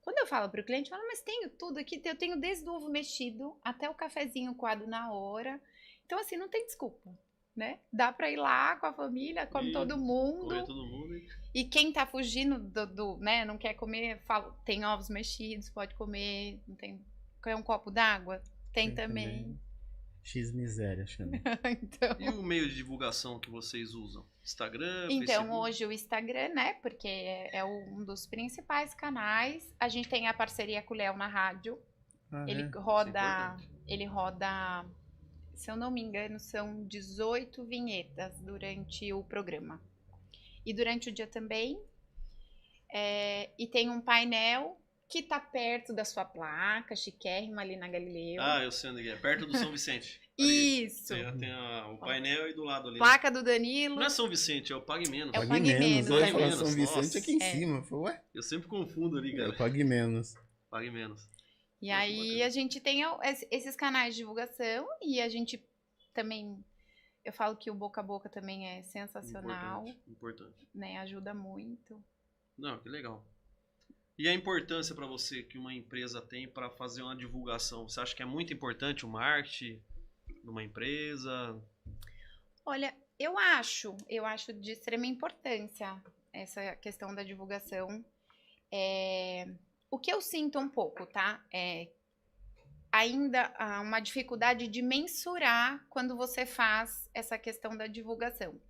Speaker 2: Quando eu falo pro cliente, eu falo, mas tenho tudo aqui, eu tenho desde o ovo mexido até o cafezinho coado na hora. Então, assim, não tem desculpa, né? Dá pra ir lá com a família, come todo mundo.
Speaker 1: Come todo mundo.
Speaker 2: E quem tá fugindo né, não quer comer, tem ovos mexidos, pode comer, não tem, quer um copo d'água? Tem também.
Speaker 3: X miséria, chama.
Speaker 2: Então...
Speaker 1: E o meio de divulgação que vocês usam? Instagram,
Speaker 2: Então,
Speaker 1: Facebook?
Speaker 2: hoje o Instagram, né, porque é um dos principais canais. A gente tem a parceria com o Léo na rádio. Ele roda, se eu não me engano, são 18 vinhetas durante o programa. E durante o dia também. E tem um painel que tá perto da sua placa, chiquérrima ali na Galileu.
Speaker 1: Ah, eu sei onde é. Perto do São Vicente.
Speaker 2: Isso.
Speaker 1: Tem o painel e do lado ali.
Speaker 2: Placa do Danilo.
Speaker 1: Não é São Vicente, é o Pague Menos.
Speaker 2: É o Pague Menos.
Speaker 3: Eu ia falar
Speaker 1: Menos,
Speaker 3: São Vicente
Speaker 1: nossa.
Speaker 3: aqui em cima. Eu falei, ué?
Speaker 1: Eu sempre confundo ali,
Speaker 3: É
Speaker 1: cara.
Speaker 3: o Pague Menos.
Speaker 1: Pague Menos.
Speaker 2: E aí a gente tem esses canais de divulgação e a gente também... Eu falo que o boca a boca também é sensacional.
Speaker 1: Importante.
Speaker 2: Né? Ajuda muito.
Speaker 1: Não, que legal. E a importância para você que uma empresa tem para fazer uma divulgação? Você acha que é muito importante o marketing numa empresa?
Speaker 2: Olha, eu acho de extrema importância essa questão da divulgação. O que eu sinto um pouco, tá? Ainda há uma dificuldade de mensurar quando você faz essa questão da divulgação.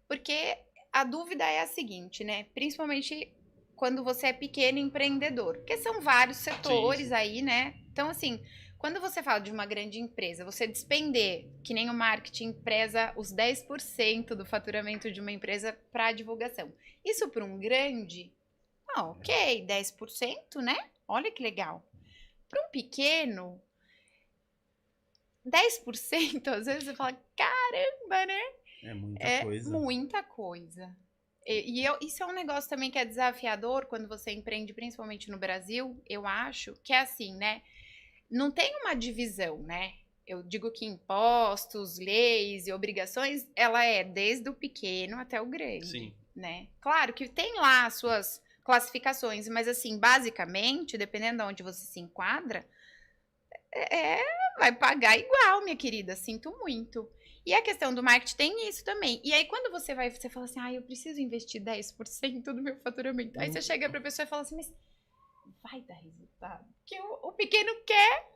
Speaker 2: Porque a dúvida é a seguinte, né? Principalmente quando você é pequeno empreendedor. Porque são vários setores aí, né? Então, assim, quando você fala de uma grande empresa, você despender, que nem o marketing preza os 10% do faturamento de uma empresa para divulgação. Isso para um grande, ok, 10%, né? Olha que legal. Para um pequeno, 10%, às vezes você fala, caramba, né?
Speaker 3: É muita coisa.
Speaker 2: Muita coisa. Isso é um negócio também que é desafiador quando você empreende, principalmente no Brasil, eu acho, que é assim, né? Não tem uma divisão, né? Eu digo que impostos, leis e obrigações, ela é desde o pequeno até o grande.
Speaker 1: Sim.
Speaker 2: Né? Claro que tem lá as suas classificações, mas assim, basicamente, dependendo de onde você se enquadra, vai pagar igual, minha querida, sinto muito. E a questão do marketing tem isso também. E aí, quando você fala assim, eu preciso investir 10% do meu faturamento. Aí você chega pra pessoa e fala assim, mas vai dar resultado? Porque o pequeno quer.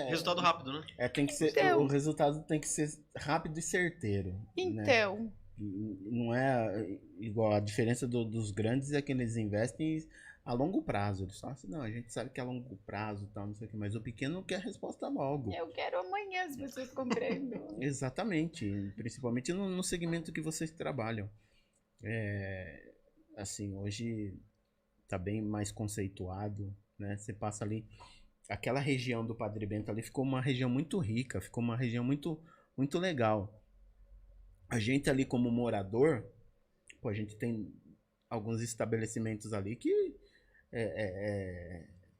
Speaker 1: Resultado rápido, né?
Speaker 3: Tem que ser,
Speaker 2: então,
Speaker 3: o resultado tem que ser rápido e certeiro.
Speaker 2: Então.
Speaker 3: Né? Não é igual a diferença dos grandes é que eles investem a longo prazo. Eles falam assim, não, a gente sabe que é a longo prazo e tal, não sei o que, mas o pequeno quer a resposta logo.
Speaker 2: Eu quero amanhã as pessoas comprando.
Speaker 3: Exatamente, principalmente no segmento que vocês trabalham. Assim, hoje tá bem mais conceituado, né? Você passa ali, aquela região do Padre Bento ali ficou uma região muito rica, ficou uma região muito, muito legal. A gente ali como morador, a gente tem alguns estabelecimentos ali que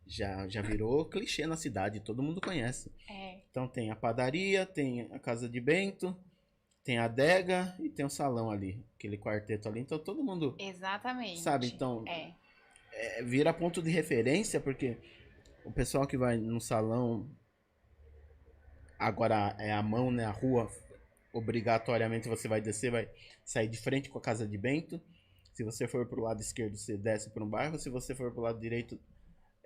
Speaker 3: já virou clichê na cidade, todo mundo conhece. Então tem a padaria, tem a Casa de Bento, tem a adega e tem o salão ali, aquele quarteto ali. Então todo mundo sabe. Então vira ponto de referência, porque o pessoal que vai no salão, agora é a mão, né, a rua, obrigatoriamente você vai descer, vai sair de frente com a Casa de Bento. Se você for pro lado esquerdo, você desce para um bairro. Se você for pro lado direito,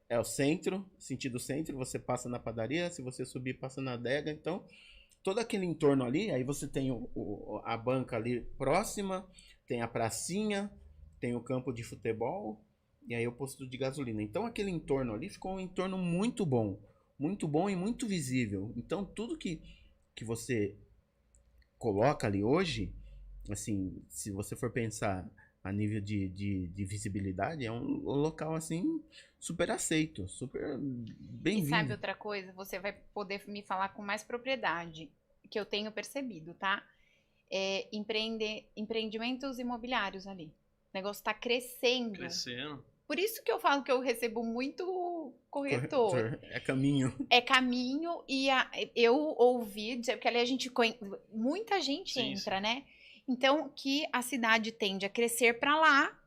Speaker 3: é o centro, sentido centro, você passa na padaria. Se você subir, passa na adega. Então, todo aquele entorno ali, aí você tem a banca ali próxima, tem a pracinha, tem o campo de futebol e aí o posto de gasolina. Então, aquele entorno ali ficou um entorno muito bom, muito bom e muito visível. Então, tudo que você coloca ali hoje, assim, se você for pensar a nível de visibilidade, é um local, assim, super aceito, super
Speaker 2: E
Speaker 3: bem-vindo.
Speaker 2: sabe outra coisa? Você vai poder me falar com mais propriedade, que eu tenho percebido, tá? Empreendimentos imobiliários ali. O negócio tá crescendo.
Speaker 1: Crescendo.
Speaker 2: Por isso que eu falo que eu recebo muito corretor.
Speaker 3: É caminho.
Speaker 2: É caminho e eu ouvi dizer, porque ali a gente muita gente
Speaker 1: Sim,
Speaker 2: entra,
Speaker 1: sim.
Speaker 2: né? Então, que a cidade tende a crescer para lá,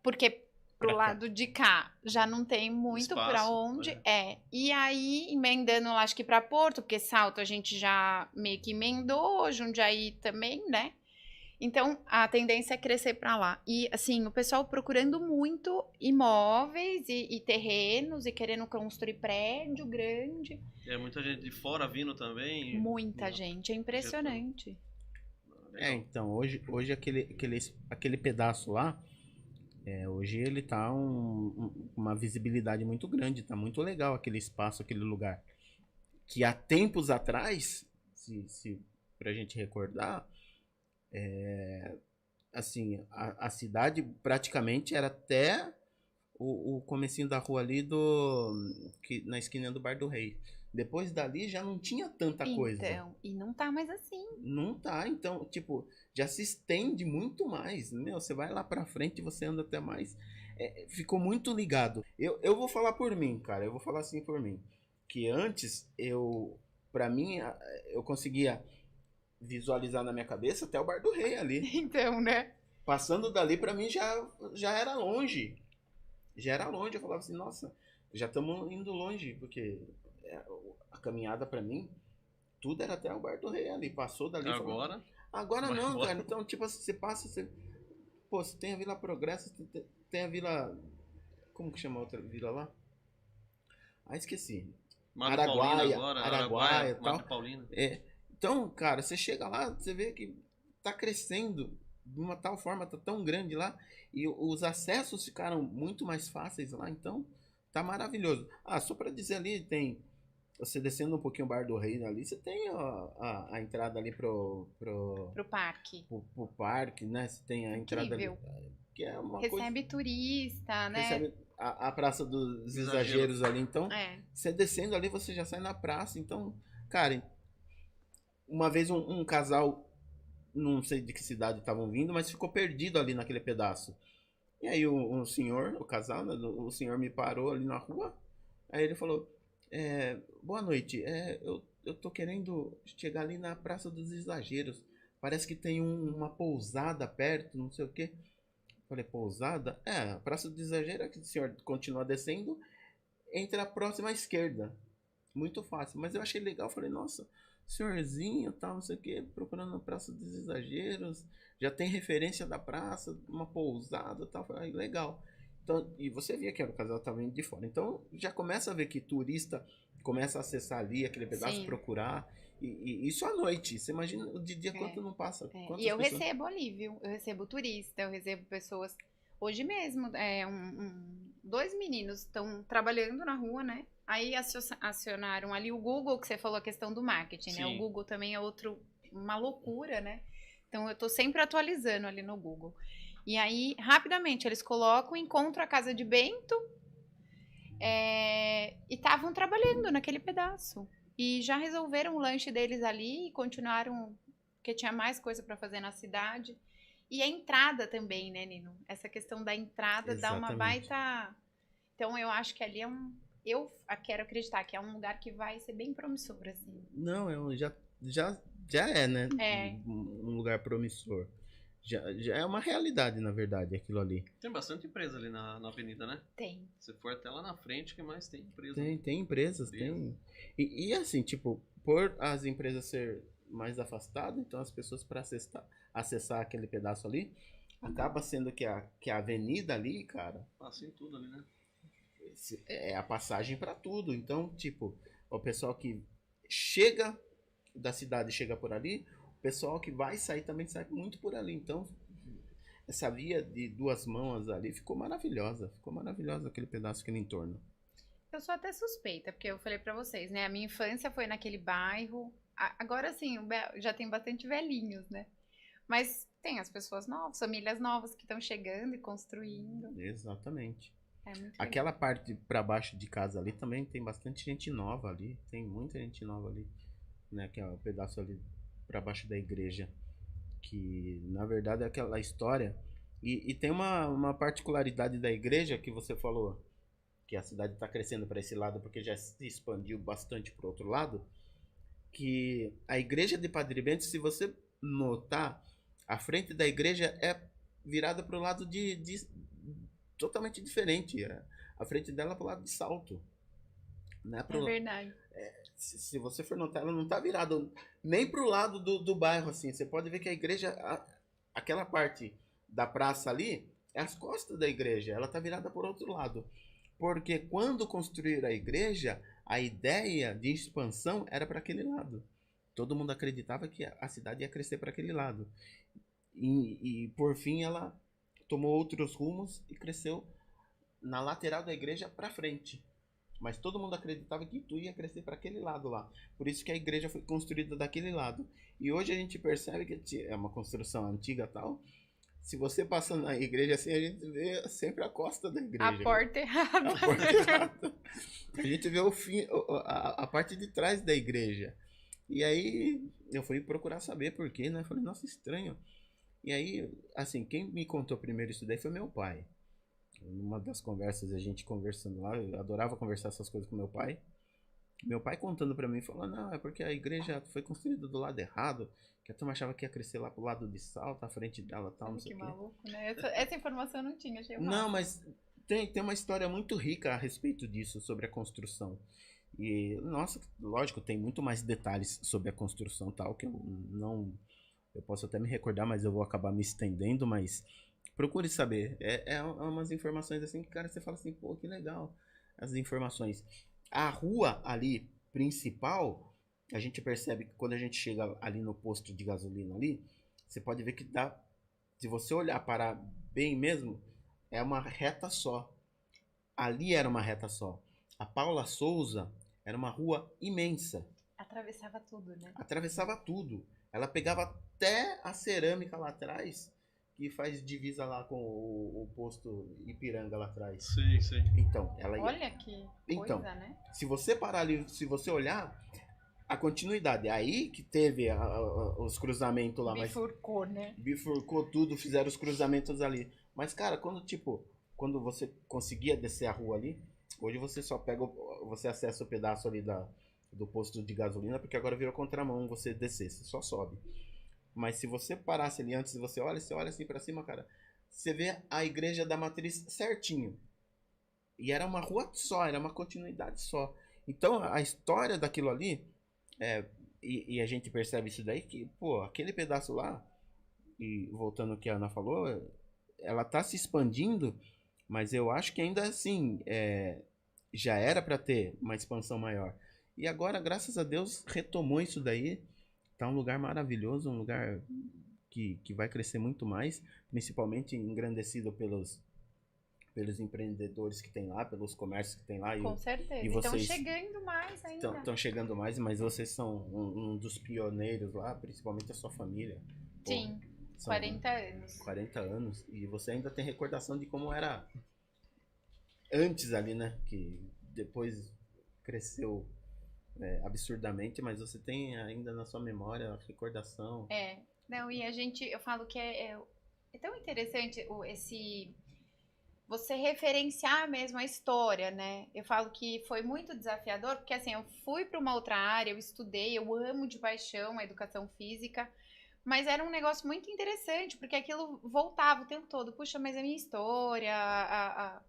Speaker 2: porque pro
Speaker 3: Pra cá.
Speaker 2: lado de cá já não tem muito para
Speaker 1: Espaço,
Speaker 2: onde. E aí, emendando, eu acho que para Porto, porque Salto a gente já meio que emendou, Jundiaí também, né? Então, a tendência é crescer para lá. E, assim, o pessoal procurando muito imóveis e terrenos e querendo construir prédio grande.
Speaker 1: É muita gente de fora vindo também.
Speaker 2: Muita gente, é impressionante.
Speaker 1: Legal.
Speaker 3: Então, hoje aquele pedaço lá, hoje ele tá uma visibilidade muito grande, tá muito legal aquele espaço, aquele lugar. Que há tempos atrás, se pra gente recordar, assim, a cidade praticamente era até o comecinho da rua ali na esquina do Bar do Rei. Depois dali já não tinha tanta coisa.
Speaker 2: Então, e não tá mais assim.
Speaker 3: Não tá, então, tipo, já se estende muito mais, meu, você vai lá pra frente e você anda até mais. Ficou muito ligado. Eu vou falar por mim, cara, eu vou falar assim por mim, que antes pra mim, eu conseguia visualizar na minha cabeça até o Bar do Rei ali.
Speaker 2: Então, né?
Speaker 3: Passando dali pra mim já era longe. Já era longe, eu falava assim, nossa, já estamos indo longe, porque a caminhada pra mim, tudo era até o Bar do Rei ali, passou dali. Agora
Speaker 1: vai
Speaker 3: não,
Speaker 1: embora.
Speaker 3: cara, então tipo assim, você passa, pô, você tem a Vila Progresso, tem a Vila, como que chama a outra vila lá? Ah, esqueci.
Speaker 1: Mato Paulina agora,
Speaker 3: Araguaia e tal.
Speaker 1: Mato Paulina.
Speaker 3: Então, cara, você chega lá, você vê que tá crescendo de uma tal forma, tá tão grande lá, e os acessos ficaram muito mais fáceis lá, então tá maravilhoso. Ah, só pra dizer ali, você descendo um pouquinho o Bar do Rei ali, você tem a entrada ali pro
Speaker 2: parque.
Speaker 3: Pro parque, né? Você tem a entrada ali, que é uma
Speaker 2: recebe turista, né?
Speaker 3: Recebe a Praça dos Exageros ali, então você descendo ali, você já sai na praça, então, cara, uma vez um casal, não sei de que cidade estavam vindo, mas ficou perdido ali naquele pedaço. E aí o senhor, o casal, né, o senhor me parou ali na rua. Aí ele falou, boa noite, eu tô querendo chegar ali na Praça dos Exageros. Parece que tem uma pousada perto, não sei o quê. Falei, pousada? A Praça dos Exageros, que o senhor continua descendo, entra a próxima esquerda. Muito fácil. Mas eu achei legal, falei, nossa, senhorzinho, tal, não sei o que, procurando a Praça dos Exageros, já tem referência da praça, uma pousada, tal, falei, legal. Então, e você via que era o casal que estava indo de fora. Então, já começa a ver que turista começa a acessar ali aquele pedaço, procurar, e isso à noite. Você imagina de dia quanto não passa.
Speaker 2: E eu recebo ali, viu? Eu recebo turista, eu recebo pessoas. Hoje mesmo, dois meninos estão trabalhando na rua, né? Aí acionaram ali o Google, que você falou a questão do marketing, né? O Google também é uma loucura, né? Então, eu tô sempre atualizando ali no Google. E aí, rapidamente, eles colocam, encontram a casa de Bento e estavam trabalhando naquele pedaço. E já resolveram o lanche deles ali e continuaram, porque tinha mais coisa para fazer na cidade. E a entrada também, né, Nino? Essa questão da entrada dá uma baita... Então, eu acho que ali eu quero acreditar que é um lugar que vai ser bem promissor, assim.
Speaker 3: Não, já é, né? Um lugar promissor. Já é uma realidade, na verdade, aquilo ali.
Speaker 1: Tem bastante empresa ali na avenida, né?
Speaker 2: Tem.
Speaker 1: Se for até lá na frente, que mais tem empresa?
Speaker 3: Tem empresas, tem. E assim, tipo, por as empresas ser mais afastadas, então as pessoas para acessar aquele pedaço ali, acaba sendo que a avenida ali, cara...
Speaker 1: Passa em tudo ali, né?
Speaker 3: É a passagem para tudo. Então, tipo, o pessoal que chega da cidade chega por ali, o pessoal que vai sair também sai muito por ali. Então, essa via de duas mãos ali ficou maravilhosa aquele pedaço, aquele entorno.
Speaker 2: Eu sou até suspeita, porque eu falei pra vocês, né? A minha infância foi naquele bairro. Agora sim, já tem bastante velhinhos, né? Mas tem as pessoas novas, famílias novas que estão chegando e construindo.
Speaker 3: Exatamente.
Speaker 2: É muito legal.
Speaker 3: Aquela parte pra baixo de casa ali também tem bastante gente nova ali. Tem muita gente nova ali, né? Que é o pedaço ali pra baixo da igreja. Que na verdade é aquela história. E tem uma particularidade da igreja que você falou, que a cidade está crescendo para esse lado porque já se expandiu bastante para o outro lado. Que a igreja de Padre Bento, se você notar, a frente da igreja é virada para o lado totalmente diferente. A frente dela é para o lado de Salto. Né?
Speaker 2: É verdade.
Speaker 3: Se você for notar, ela não está virada nem para o lado do bairro. Assim. Você pode ver que a igreja, aquela parte da praça ali, é as costas da igreja. Ela está virada por outro lado. Porque quando construíram a igreja, a ideia de expansão era para aquele lado. Todo mundo acreditava que a cidade ia crescer para aquele lado. E por fim ela tomou outros rumos e cresceu na lateral da igreja para frente. Mas todo mundo acreditava que tu ia crescer para aquele lado lá. Por isso que a igreja foi construída daquele lado. E hoje a gente percebe que é uma construção antiga tal. Se você passa na igreja assim, a gente vê sempre a costa da igreja.
Speaker 2: A porta errada.
Speaker 3: A porta errada. A gente vê o fim, a parte de trás da igreja. E aí eu fui procurar saber por quê, né? Falei, nossa, estranho. E aí, assim, quem me contou primeiro isso daí foi meu pai. Numa das conversas, a gente conversando lá, eu adorava conversar essas coisas com meu pai. Meu pai contando pra mim, falou, não, é porque a igreja foi construída do lado errado, que a turma achava que ia crescer lá pro lado de Salto, à frente dela e tal, não sei o quê.
Speaker 2: Que maluco, né? Essa informação eu não tinha, achei
Speaker 3: Não, mas tem uma história muito rica a respeito disso, sobre a construção. E, nossa, lógico, tem muito mais detalhes sobre a construção tal, que eu posso até me recordar, mas eu vou acabar me estendendo, mas procure saber. É umas informações assim que, cara, você fala assim, pô, que legal, as informações. A rua ali, principal, a gente percebe que quando a gente chega ali no posto de gasolina ali, você pode ver que dá, se você olhar para bem mesmo, é uma reta só. Ali era uma reta só. A Paula Souza era uma rua imensa.
Speaker 2: Atravessava tudo, né?
Speaker 3: Atravessava tudo. Ela pegava até a cerâmica lá atrás, que faz divisa lá com o posto Ipiranga lá atrás.
Speaker 1: Sim, sim.
Speaker 3: Então, ela ia...
Speaker 2: Olha que coisa, né?
Speaker 3: Se você parar ali, se você olhar a continuidade, aí que teve os cruzamentos lá.
Speaker 2: Bifurcou, né?
Speaker 3: Bifurcou tudo, fizeram os cruzamentos ali. Mas, cara, quando você conseguia descer a rua ali, hoje você só pega, você acessa o pedaço ali do posto de gasolina, porque agora virou contramão você descer, você só sobe. Mas se você parasse ali antes, você olha assim pra cima, cara, você vê a igreja da Matriz certinho. E era uma rua só, era uma continuidade só. Então a história daquilo ali, e a gente percebe isso daí, que, pô, aquele pedaço lá, e voltando ao que a Ana falou, ela tá se expandindo, mas eu acho que ainda assim, já era para ter uma expansão maior. E agora, graças a Deus, retomou isso daí. Tá um lugar maravilhoso, um lugar que vai crescer muito mais, principalmente engrandecido pelos empreendedores que tem lá, pelos comércios que tem lá.
Speaker 2: Com certeza.
Speaker 3: E vocês
Speaker 2: estão chegando mais ainda.
Speaker 3: Estão chegando mais, mas vocês são um dos pioneiros lá, principalmente a sua família.
Speaker 2: Sim, 40 anos.
Speaker 3: 40 anos. E você ainda tem recordação de como era antes ali, né? Que depois cresceu absurdamente, mas você tem ainda na sua memória a recordação.
Speaker 2: Não, e eu falo que é tão interessante você referenciar mesmo a história, né? Eu falo que foi muito desafiador, porque assim, eu fui para uma outra área, eu estudei, eu amo de paixão a educação física, mas era um negócio muito interessante, porque aquilo voltava o tempo todo. Puxa, mas a minha história,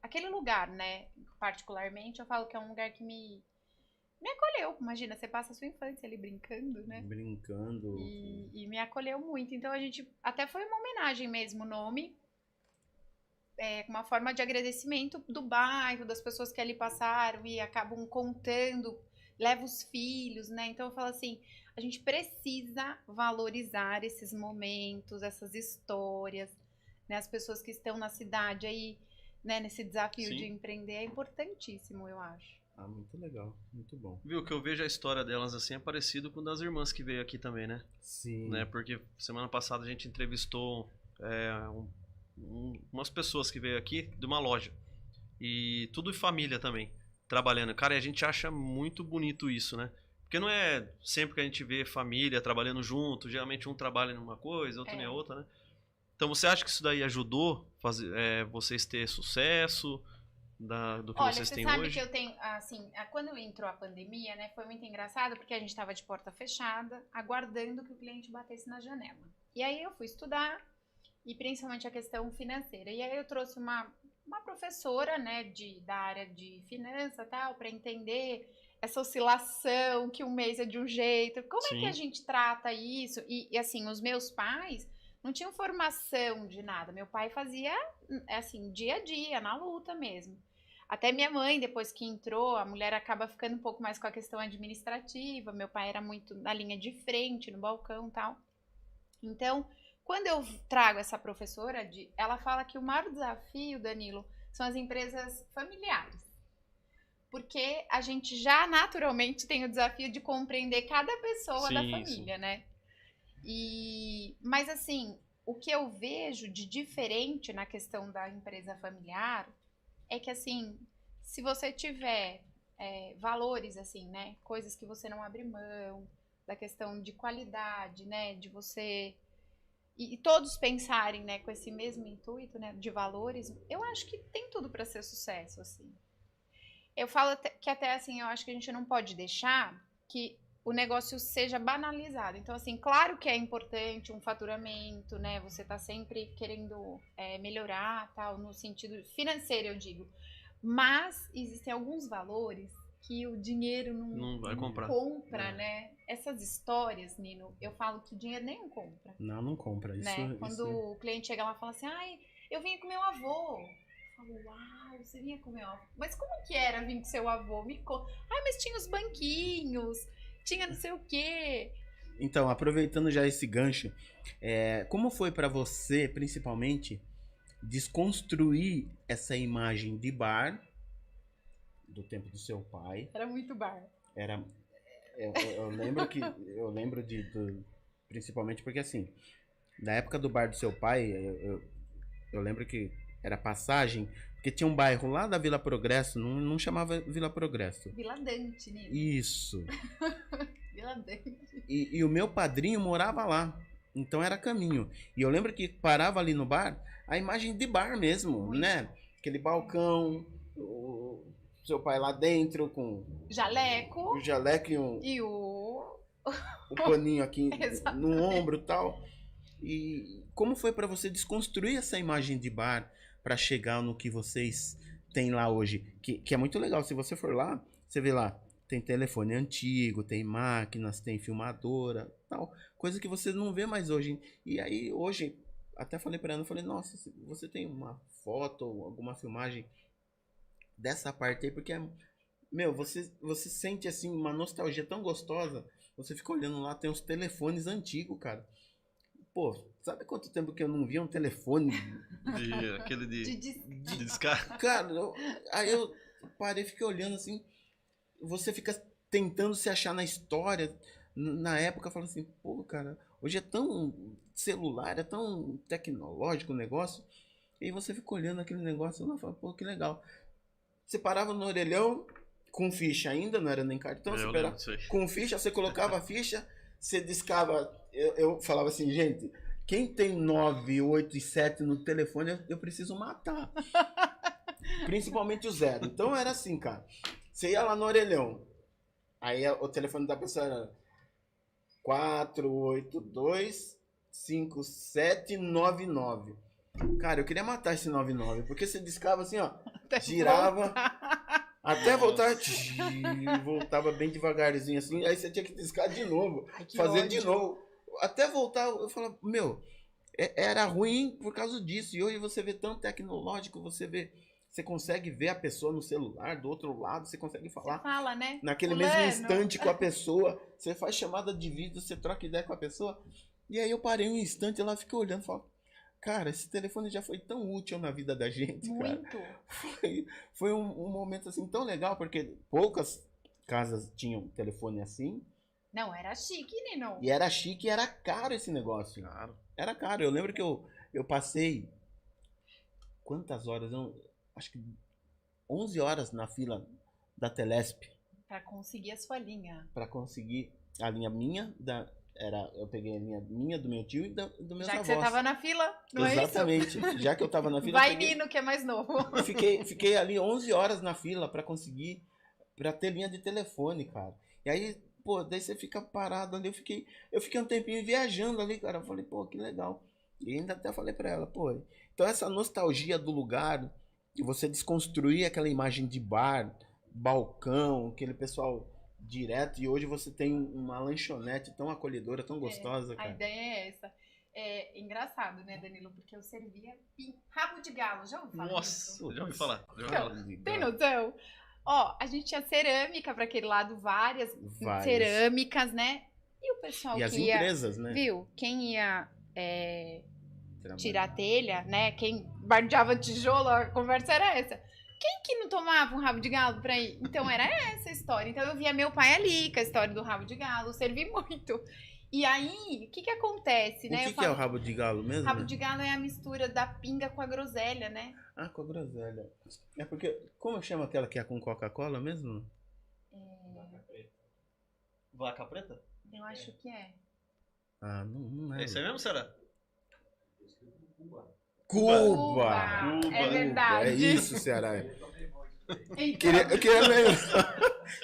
Speaker 2: aquele lugar, né? Particularmente, eu falo que é um lugar que me acolheu. Imagina, você passa a sua infância ali brincando, né?
Speaker 3: Brincando.
Speaker 2: E me acolheu muito. Então a gente, até foi uma homenagem mesmo o nome, uma forma de agradecimento do bairro, das pessoas que ali passaram e acabam contando, leva os filhos, né? Então eu falo assim, a gente precisa valorizar esses momentos, essas histórias, né? As pessoas que estão na cidade aí né, nesse desafio
Speaker 1: Sim.
Speaker 2: de empreender é importantíssimo, eu acho.
Speaker 3: Ah, muito legal, muito bom.
Speaker 1: Viu, que eu vejo a história delas assim é parecido com das irmãs que veio aqui também, né?
Speaker 3: Sim.
Speaker 1: Né? Porque semana passada a gente entrevistou umas pessoas que veio aqui de uma loja. E tudo em família também, trabalhando. Cara, e a gente acha muito bonito isso, né? Porque não é sempre que a gente vê família trabalhando junto, geralmente um trabalha numa coisa, outro em outra, né? Então você acha que isso daí ajudou vocês ter sucesso do que vocês têm hoje?
Speaker 2: Olha, você sabe que eu tenho, assim, quando entrou a pandemia, né, foi muito engraçado porque a gente estava de porta fechada, aguardando que o cliente batesse na janela. E aí eu fui estudar, e principalmente a questão financeira. E aí eu trouxe uma professora, né, da área de finança, tal, para entender essa oscilação, que um mês é de um jeito, como é que a gente trata isso? E assim, os meus pais não tinham formação de nada. Meu pai fazia, assim, dia a dia, na luta mesmo. Até minha mãe, depois que entrou, a mulher acaba ficando um pouco mais com a questão administrativa. Meu pai era muito na linha de frente, no balcão e tal. Então, quando eu trago essa professora, ela fala que o maior desafio, Danilo, são as empresas familiares. Porque a gente já naturalmente tem o desafio de compreender cada pessoa da família, né? Mas assim, o que eu vejo de diferente na questão da empresa familiar é que, assim, se você tiver valores, assim, né? Coisas que você não abre mão, da questão de qualidade, né? De você... E todos pensarem, né, com esse mesmo intuito, né, de valores, eu acho que tem tudo para ser sucesso, assim. Eu falo que até, assim, eu acho que a gente não pode deixar que o negócio seja banalizado. Então, assim, claro que é importante um faturamento, né? Você tá sempre querendo melhorar, tal, no sentido financeiro, eu digo. Mas existem alguns valores que o dinheiro não
Speaker 1: vai comprar.
Speaker 2: Né? Essas histórias, Nino, eu falo que dinheiro nenhum compra.
Speaker 3: Não compra. Isso,
Speaker 2: né? Quando o cliente chega lá e fala assim, ai, eu vim com meu avô. Eu falo, uau, você vinha com meu avô. Mas como que era vir com seu avô? Me conta. Ai, mas tinha os banquinhos, tinha não sei o quê.
Speaker 3: Então, aproveitando já esse gancho, como foi pra você, principalmente, desconstruir essa imagem de bar do tempo do seu pai?
Speaker 2: Era muito bar.
Speaker 3: Eu lembro principalmente porque, assim, na época do bar do seu pai, eu lembro que era Passagem, porque tinha um bairro lá da Vila Progresso, não chamava Vila Progresso.
Speaker 2: Vila Dante, né?
Speaker 3: Isso.
Speaker 2: Vila Dante.
Speaker 3: E o meu padrinho morava lá, então era caminho. E eu lembro que parava ali no bar, a imagem de bar mesmo, né? Aquele balcão, o seu pai lá dentro com...
Speaker 2: Jaleco.
Speaker 3: O jaleco
Speaker 2: e o
Speaker 3: paninho aqui no ombro e tal. E como foi para você desconstruir essa imagem de bar para chegar no que vocês têm lá hoje? Que é muito legal. Se você for lá, você vê lá, tem telefone antigo, tem máquinas, tem filmadora, tal. Coisa que você não vê mais hoje. E aí, hoje, até falei para ela, eu falei, nossa, você tem uma foto ou alguma filmagem dessa parte aí? Porque, meu, você sente, assim, uma nostalgia tão gostosa. Você fica olhando lá, tem os telefones antigos, cara. Pô, sabe quanto tempo que eu não via um telefone?
Speaker 1: Aquele de descarga.
Speaker 3: Cara, aí eu parei e fiquei olhando assim. Você fica tentando se achar na história. Na época, falando assim, pô, cara, hoje é tão celular, é tão tecnológico o negócio. E aí você fica olhando aquele negócio e fala, pô, que legal. Você parava no orelhão com ficha ainda, não era nem cartão. Você parava, com ficha, você colocava a ficha, você discava. Eu falava assim, gente, quem tem 9, 8 e 7 no telefone, eu preciso matar. Principalmente o 0. Então era assim, cara. Você ia lá no orelhão. Aí o telefone da pessoa era 4825799. Cara, eu queria matar esse 99, porque você discava assim, ó, girava até voltar, voltava bem devagarzinho assim, aí você tinha que discar de novo, fazer de novo, até voltar. Eu falava, meu, era ruim por causa disso. E hoje você vê tão tecnológico, você consegue ver a pessoa no celular do outro lado, você consegue falar,
Speaker 2: você fala, né?
Speaker 3: naquele mesmo instante com a pessoa, você faz chamada de vídeo, você troca ideia com a pessoa. E aí eu parei um instante e ela fica olhando e fala, cara, esse telefone já foi tão útil na vida da gente, cara.
Speaker 2: Muito.
Speaker 3: Foi um momento assim tão legal, porque poucas casas tinham telefone assim.
Speaker 2: Não, era chique, Nino.
Speaker 3: E era chique e era caro esse negócio.
Speaker 1: Claro.
Speaker 3: Era caro. Eu lembro que eu passei quantas horas? Acho que 11 horas na fila da Telesp
Speaker 2: Pra conseguir a sua linha.
Speaker 3: para conseguir a linha minha eu peguei a linha minha, do meu tio e do meus
Speaker 2: Já que
Speaker 3: avós.
Speaker 2: você tava na fila, não
Speaker 3: Exatamente.
Speaker 2: é isso?
Speaker 3: Já que eu tava na fila,
Speaker 2: Vai,
Speaker 3: eu peguei,
Speaker 2: Nino, que é mais novo.
Speaker 3: fiquei ali 11 horas na fila para conseguir, para ter linha de telefone, cara. E aí, pô, daí você fica parado ali, eu fiquei um tempinho viajando ali, cara. Eu falei, pô, que legal. E ainda até falei para ela, pô, então essa nostalgia do lugar, de você desconstruir aquela imagem de bar, balcão, aquele pessoal direto, e hoje você tem uma lanchonete tão acolhedora, tão gostosa,
Speaker 2: A
Speaker 3: cara.
Speaker 2: ideia é essa. É engraçado, né, Danilo? Porque eu servia rabo de galo. Já ouviu falar disso?
Speaker 1: Nossa, já ouvi falar.
Speaker 2: Tem noção? Ó, a gente tinha cerâmica para aquele lado, várias cerâmicas, né? E o pessoal
Speaker 3: E as
Speaker 2: que ia,
Speaker 3: empresas, né?
Speaker 2: viu? Quem ia tirar telha, né? Quem bardeava tijolo, a conversa era essa. Quem que não tomava um rabo de galo pra ir? Então era essa a história. Então eu via meu pai ali com a história do rabo de galo, servi muito. E aí, o que acontece, né?
Speaker 3: O que é o rabo de galo mesmo?
Speaker 2: Rabo de galo é a mistura da pinga com a groselha, né?
Speaker 3: Ah, com a groselha. É porque, como chama aquela que é com Coca-Cola mesmo?
Speaker 1: Vaca preta?
Speaker 2: Eu acho que é.
Speaker 3: Ah, não é.
Speaker 1: É isso aí mesmo, será?
Speaker 3: Cuba!
Speaker 2: É verdade.
Speaker 3: É isso, Ceará.
Speaker 2: Então,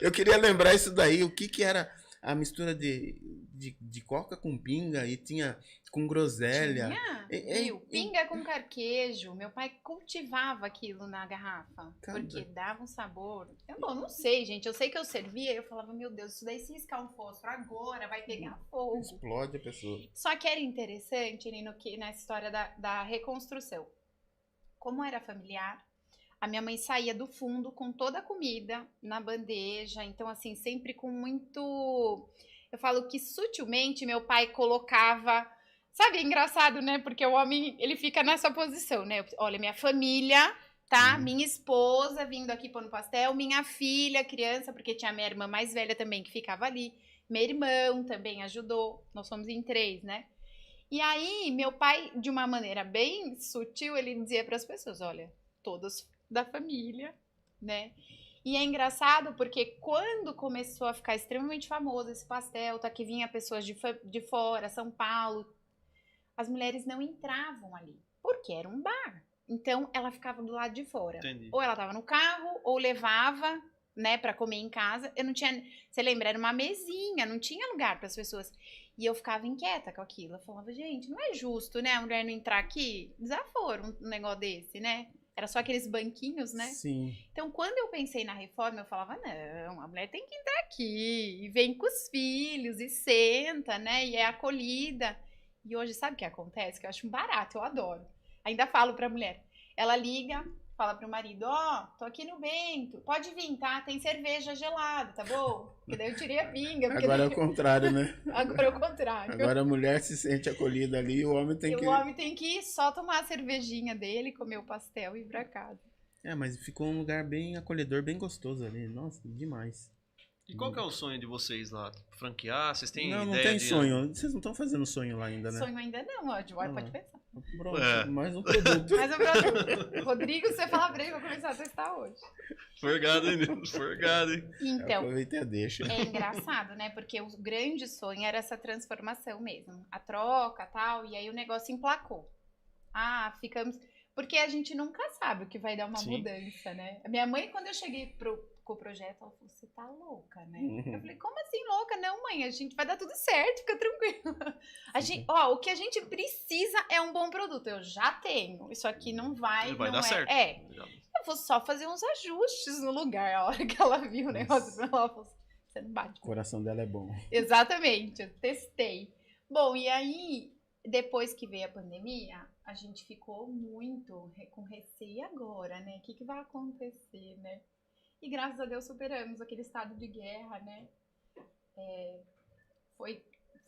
Speaker 3: Eu queria lembrar isso daí. O que era a mistura de coca com pinga e tinha com groselha.
Speaker 2: viu? Pinga com carquejo. Meu pai cultivava aquilo na garrafa.
Speaker 3: Caramba.
Speaker 2: Porque dava um sabor. Eu não sei, gente. Eu sei que eu servia e eu falava, meu Deus, isso daí se riscar um fósforo agora vai pegar fogo.
Speaker 3: Explode a pessoa.
Speaker 2: Só que era interessante, Nino, que nessa história da reconstrução. Como era familiar, a minha mãe saía do fundo com toda a comida na bandeja. Então, assim, sempre com muito... Eu falo que sutilmente meu pai colocava... Sabe, é engraçado, né? Porque o homem, ele fica nessa posição, né? Olha, minha família, tá? Minha esposa vindo aqui pôr no pastel, minha filha, criança, porque tinha minha irmã mais velha também que ficava ali. Meu irmão também ajudou. Nós somos em 3, né? E aí, meu pai, de uma maneira bem sutil, ele dizia para as pessoas, olha, todos da família, né? E é engraçado porque quando começou a ficar extremamente famoso esse pastel, tá, que vinha pessoas de fora, São Paulo, as mulheres não entravam ali, porque era um bar. Então, ela ficava do lado de fora.
Speaker 1: Entendi.
Speaker 2: Ou ela tava no carro, ou levava, né, para comer em casa. Eu não tinha, você lembra, era uma mesinha, não tinha lugar para as pessoas. E eu ficava inquieta com aquilo. Eu falava, gente, não é justo, né, a mulher não entrar aqui? Desaforo um negócio desse, né? Era só aqueles banquinhos, né?
Speaker 3: Sim.
Speaker 2: Então, quando eu pensei na reforma, eu falava, não, a mulher tem que entrar aqui, e vem com os filhos, e senta, né, e é acolhida. E hoje, sabe o que acontece? Que eu acho um barato, eu adoro. Ainda falo pra mulher. Ela liga, fala pro marido, tô aqui no Bento, pode vir, tá? Tem cerveja gelada, tá bom? Porque daí eu tirei a pinga.
Speaker 3: Agora é o contrário, né?
Speaker 2: Agora é o contrário.
Speaker 3: Agora a mulher se sente acolhida ali e o homem tem que...
Speaker 2: O homem tem que ir só tomar a cervejinha dele, comer o pastel e ir pra casa.
Speaker 3: Mas ficou um lugar bem acolhedor, bem gostoso ali. Nossa, demais.
Speaker 1: E qual que é o sonho de vocês lá? Franquear? Vocês têm
Speaker 3: Não
Speaker 1: ideia
Speaker 3: tem
Speaker 1: de...
Speaker 3: sonho. Vocês não estão fazendo sonho lá ainda, né?
Speaker 2: Sonho ainda não, ó, pode pensar.
Speaker 3: Pronto, mais um produto.
Speaker 2: Mais um produto. Rodrigo, se você falar pra ele, eu vou começar a testar hoje.
Speaker 1: Forgado, hein? Forgado, hein?
Speaker 2: Então,
Speaker 3: Aproveitei a deixa.
Speaker 2: é engraçado, né? Porque o grande sonho era essa transformação mesmo. A troca e tal, e aí o negócio emplacou. Ficamos... Porque a gente nunca sabe o que vai dar uma mudança, né? A minha mãe, quando eu cheguei com o projeto, ela falou, você tá louca, né? Eu falei, como assim louca? Não, mãe, a gente vai dar tudo certo, fica tranquila. O que a gente precisa é um bom produto. Eu já tenho. Isso aqui não vai
Speaker 1: dar certo.
Speaker 2: Eu vou só fazer uns ajustes no lugar. A hora que ela viu o negócio, ela falou, você não bate.
Speaker 3: O coração dela é bom.
Speaker 2: Exatamente, eu testei. Bom, e aí, depois que veio a pandemia, a gente ficou muito com receio agora, né? O que vai acontecer, né? E graças a Deus superamos aquele estado de guerra, né?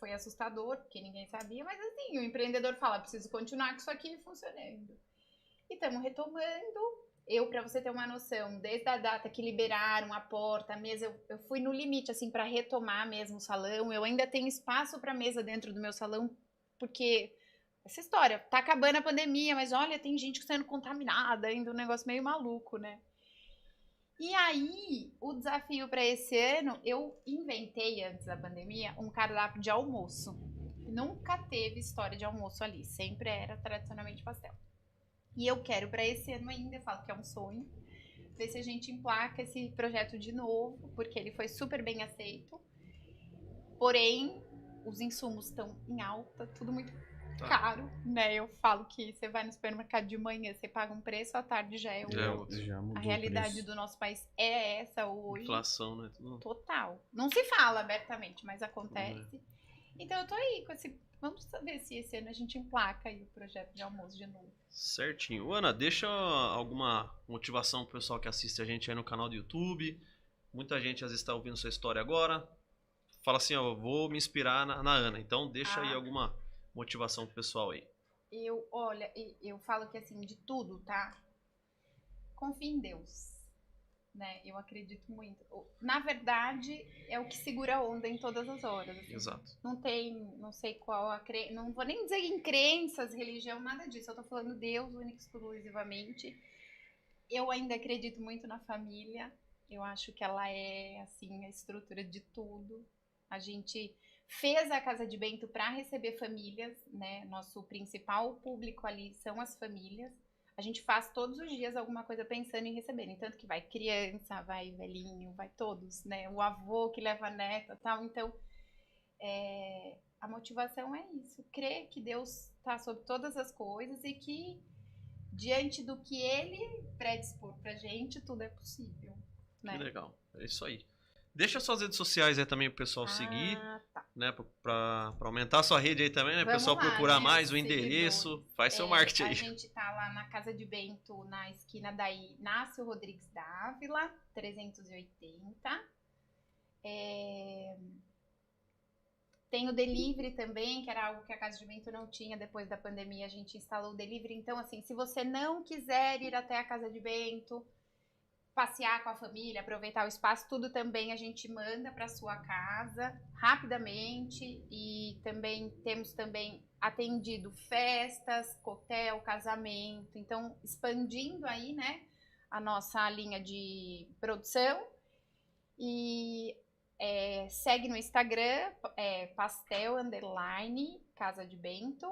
Speaker 2: foi assustador, porque ninguém sabia, mas assim, o empreendedor fala, preciso continuar com isso aqui funcionando. E estamos retomando. Eu, para você ter uma noção, desde a data que liberaram a porta, a mesa, eu fui no limite, assim, para retomar mesmo o salão. Eu ainda tenho espaço para mesa dentro do meu salão, porque essa história, tá acabando a pandemia, mas olha, tem gente sendo contaminada ainda, um negócio meio maluco, né? E aí, o desafio para esse ano, eu inventei antes da pandemia um cardápio de almoço. Nunca teve história de almoço ali, sempre era tradicionalmente pastel. E eu quero para esse ano ainda, eu falo que é um sonho, ver se a gente emplaca esse projeto de novo, porque ele foi super bem aceito. Porém, os insumos estão em alta, tudo muito caro, né? Eu falo que você vai no supermercado de manhã, você paga um preço, à tarde já é outro.
Speaker 3: Já mudou
Speaker 2: a realidade
Speaker 3: o preço
Speaker 2: do nosso país é essa hoje.
Speaker 1: Inflação, né?
Speaker 2: Total. Não se fala abertamente, mas acontece. Então eu tô aí com esse... Vamos ver se esse ano a gente emplaca aí o projeto de almoço de novo.
Speaker 1: Certinho. Ana, deixa alguma motivação pro pessoal que assiste a gente aí no canal do YouTube. Muita gente às vezes está ouvindo sua história agora. Fala assim, ó, eu vou me inspirar na Ana. Então deixa aí alguma motivação pro pessoal aí.
Speaker 2: Olha, eu falo que assim, de tudo, tá? Confie em Deus, né? Eu acredito muito. Na verdade, é o que segura a onda em todas as horas. Assim.
Speaker 1: Exato.
Speaker 2: Não sei qual não vou nem dizer em crenças, religião, nada disso. Eu tô falando Deus, único e exclusivamente. Eu ainda acredito muito na família. Eu acho que ela é, assim, a estrutura de tudo. A gente fez a Casa de Bento para receber famílias, né? Nosso principal público ali são as famílias. A gente faz todos os dias alguma coisa pensando em receberem. Tanto que vai criança, vai velhinho, vai todos, né? O avô que leva a neta e tal. Então, a motivação é isso. Crer que Deus está sobre todas as coisas e que, diante do que Ele predispor pra gente, tudo é possível. Né?
Speaker 1: Que legal. É isso aí. Deixa suas redes sociais aí também pro pessoal seguir,
Speaker 2: tá.
Speaker 1: né? Pra aumentar a sua rede aí também, né? O pessoal
Speaker 2: lá,
Speaker 1: procurar
Speaker 2: né,
Speaker 1: mais o endereço. Faz seu marketing aí.
Speaker 2: A gente tá lá na Casa de Bento, na esquina da Inácio Rodrigues Dávila, 380. Tem o delivery também, que era algo que a Casa de Bento não tinha. Depois da pandemia, a gente instalou o delivery. Então, assim, se você não quiser ir até a Casa de Bento, passear com a família, aproveitar o espaço, tudo também a gente manda para sua casa rapidamente. E também temos atendido festas, coquetel, casamento. Então, expandindo aí, né, a nossa linha de produção. E segue no Instagram, pastel _ Casa de Bento.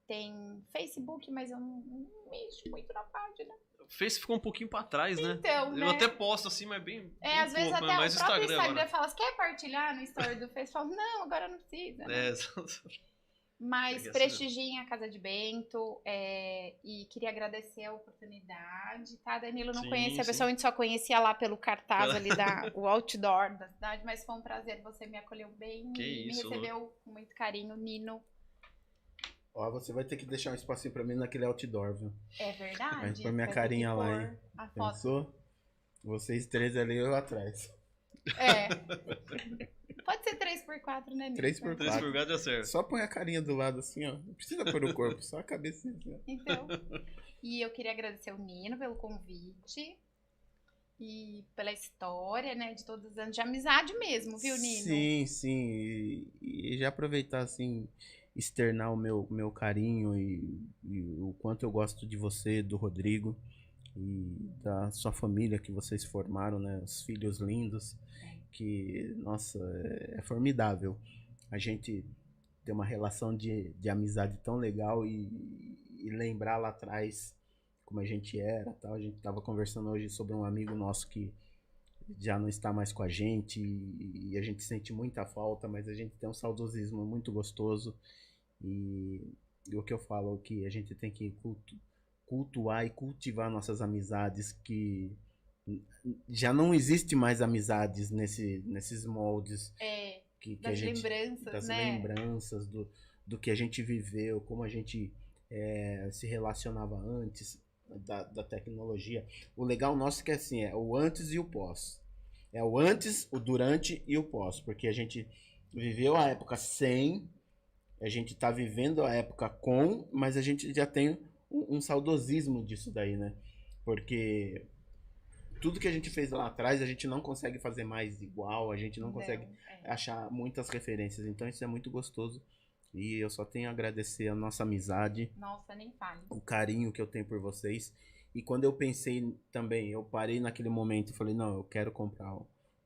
Speaker 2: Tem Facebook, mas eu não mexo muito na página.
Speaker 1: O Face ficou um pouquinho pra trás, né?
Speaker 2: Então,
Speaker 1: eu até posto assim, mas bem
Speaker 2: às vezes
Speaker 1: pouco,
Speaker 2: até
Speaker 1: mais
Speaker 2: o próprio Instagram
Speaker 1: agora.
Speaker 2: fala, você quer partilhar no story do Face? Eu falo, não, agora não precisa. Né? Mas prestigiem a Casa de Bento e queria agradecer a oportunidade, tá? Danilo não conhecia a pessoa, a gente só conhecia lá pelo cartaz ali, o outdoor da cidade, mas foi um prazer, você me acolheu bem, me recebeu com muito carinho, Nino.
Speaker 3: Ó, você vai ter que deixar um espacinho pra mim naquele outdoor, viu?
Speaker 2: É verdade.
Speaker 3: Vai pôr minha carinha lá, hein? Pensou? Vocês três ali, eu atrás.
Speaker 2: Pode ser 3x4, né, Nino?
Speaker 3: 3x4.
Speaker 1: 3x4 já serve.
Speaker 3: Só põe a carinha do lado assim, ó. Não precisa pôr o corpo, só a cabecinha assim, ó.
Speaker 2: Então, e eu queria agradecer o Nino pelo convite. E pela história, né, de todos os anos de amizade mesmo, viu, Nino?
Speaker 3: Sim, sim. E já aproveitar, assim, externar o meu carinho e o quanto eu gosto de você, do Rodrigo e da sua família que vocês formaram, né? Os filhos lindos, que, nossa, é formidável. A gente ter uma relação de amizade tão legal e lembrar lá atrás como a gente era, tal. A gente tava conversando hoje sobre um amigo nosso que já não está mais com a gente e a gente sente muita falta, mas a gente tem um saudosismo muito gostoso e o que eu falo é que a gente tem que cultuar e cultivar nossas amizades, que já não existe mais amizades nesses moldes
Speaker 2: das
Speaker 3: lembranças do que a gente viveu, como a gente se relacionava antes da tecnologia. O legal nosso é que assim, é o antes e o pós. É o antes, o durante e o pós, porque a gente viveu a época sem, a gente tá vivendo a época com, mas a gente já tem um saudosismo disso daí, né? Porque tudo que a gente fez lá atrás, a gente não consegue fazer mais igual, a gente não consegue achar muitas referências. Então isso é muito gostoso. E eu só tenho a agradecer a nossa amizade.
Speaker 2: Nossa, nem fale.
Speaker 3: O carinho que eu tenho por vocês. E quando eu pensei também, eu parei naquele momento e falei, não, eu quero comprar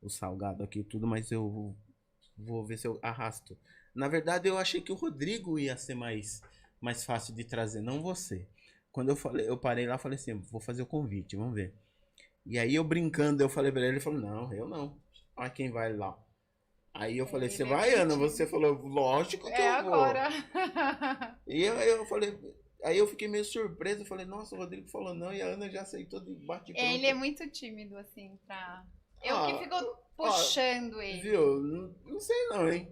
Speaker 3: o salgado aqui e tudo, mas eu vou ver se eu arrasto. Na verdade, eu achei que o Rodrigo ia ser mais fácil de trazer, não você. Quando eu parei lá, falei assim, vou fazer o convite, vamos ver. E aí eu brincando, eu falei pra ele falou, não, eu não. Olha quem vai lá. Aí eu falei, você vai, Ana? Você falou, lógico que eu vou.
Speaker 2: Agora.
Speaker 3: E eu falei, aí eu fiquei meio surpreso, eu falei, nossa, o Rodrigo falou não, e a Ana já aceitou de bate pronto.
Speaker 2: Ele é muito tímido, assim, pra... Eu que fico puxando ele.
Speaker 3: Viu? Não sei não, hein?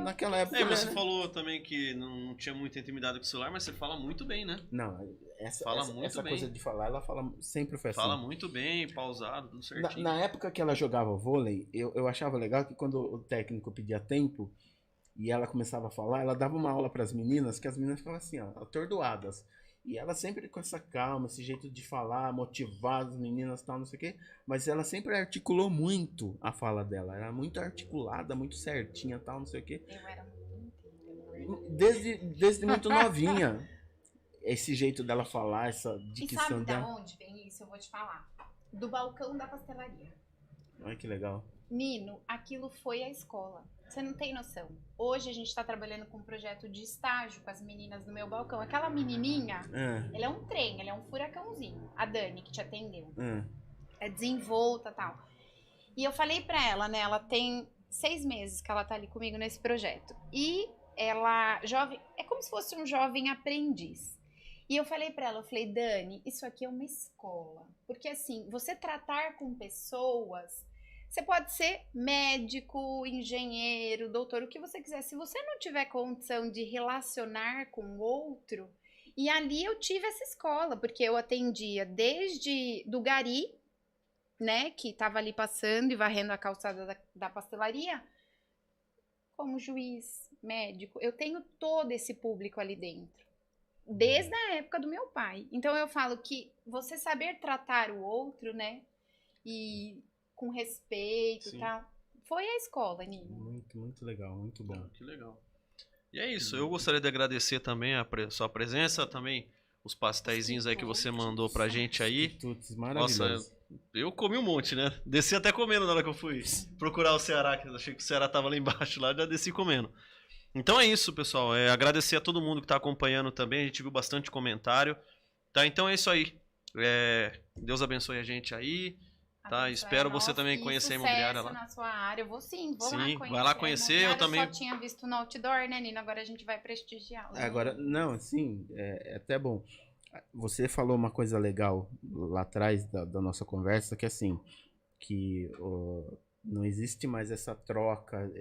Speaker 3: Naquela época...
Speaker 1: você falou também que não tinha muita intimidade com o celular, mas você fala muito bem, né?
Speaker 3: Não, essa
Speaker 1: bem.
Speaker 3: coisa de falar, ela sempre foi assim.
Speaker 1: Fala muito bem, pausado, tudo certinho.
Speaker 3: Na época que ela jogava vôlei, eu achava legal que quando o técnico pedia tempo e ela começava a falar, ela dava uma aula para as meninas, que as meninas ficavam assim, ó, atordoadas. E ela sempre com essa calma, esse jeito de falar, motivar as meninas e tal, não sei o quê. Mas ela sempre articulou muito a fala dela. Era muito articulada, muito certinha tal, não sei o quê.
Speaker 2: Eu era muito
Speaker 3: Desde muito novinha. Esse jeito dela falar, essa dicção
Speaker 2: E sabe
Speaker 3: dela.
Speaker 2: da onde vem isso? Eu vou te falar. Do balcão da pastelaria.
Speaker 3: Ai, que legal.
Speaker 2: Nino, aquilo foi a escola. Você não tem noção. Hoje a gente está trabalhando com um projeto de estágio com as meninas do meu balcão. Aquela menininha, ela é um trem, ela é um furacãozinho. A Dani, que te atendeu. É desenvolta e tal. E eu falei pra ela, né? Ela tem 6 meses que ela tá ali comigo nesse projeto. E ela, jovem, é como se fosse um jovem aprendiz. E eu falei pra ela, eu falei, Dani, isso aqui é uma escola. Porque assim, você tratar com pessoas... Você pode ser médico, engenheiro, doutor, o que você quiser. Se você não tiver condição de relacionar com o outro... E ali eu tive essa escola, porque eu atendia desde do gari, né, que estava ali passando e varrendo a calçada da pastelaria, como juiz, médico. Eu tenho todo esse público ali dentro, desde a época do meu pai. Então eu falo que você saber tratar o outro, né, e... com respeito e tal. Foi a escola, Nino.
Speaker 3: Muito, muito legal, muito bom.
Speaker 1: Que legal. E é isso, eu gostaria de agradecer também a sua presença, também os pastéisinhos aí que você mandou pra gente aí.
Speaker 3: Quitutes maravilhosos.
Speaker 1: Nossa, eu comi um monte, né? Desci até comendo na hora que eu fui procurar o Ceará, que eu achei que o Ceará tava lá embaixo, lá já desci comendo. Então é isso, pessoal, agradecer a todo mundo que tá acompanhando também, a gente viu bastante comentário. Tá, então é isso aí. Deus abençoe a gente aí. Tá, espero você também conhecer a imobiliária lá.
Speaker 2: Na sua área, eu vou sim, vou lá conhecer.
Speaker 1: Vai lá conhecer, eu também.
Speaker 2: Eu só tinha visto no outdoor, né, Nino? Agora a gente vai prestigiar.
Speaker 3: Agora, não, assim, é até bom. Você falou uma coisa legal lá atrás da nossa conversa, que assim, que não existe mais essa troca,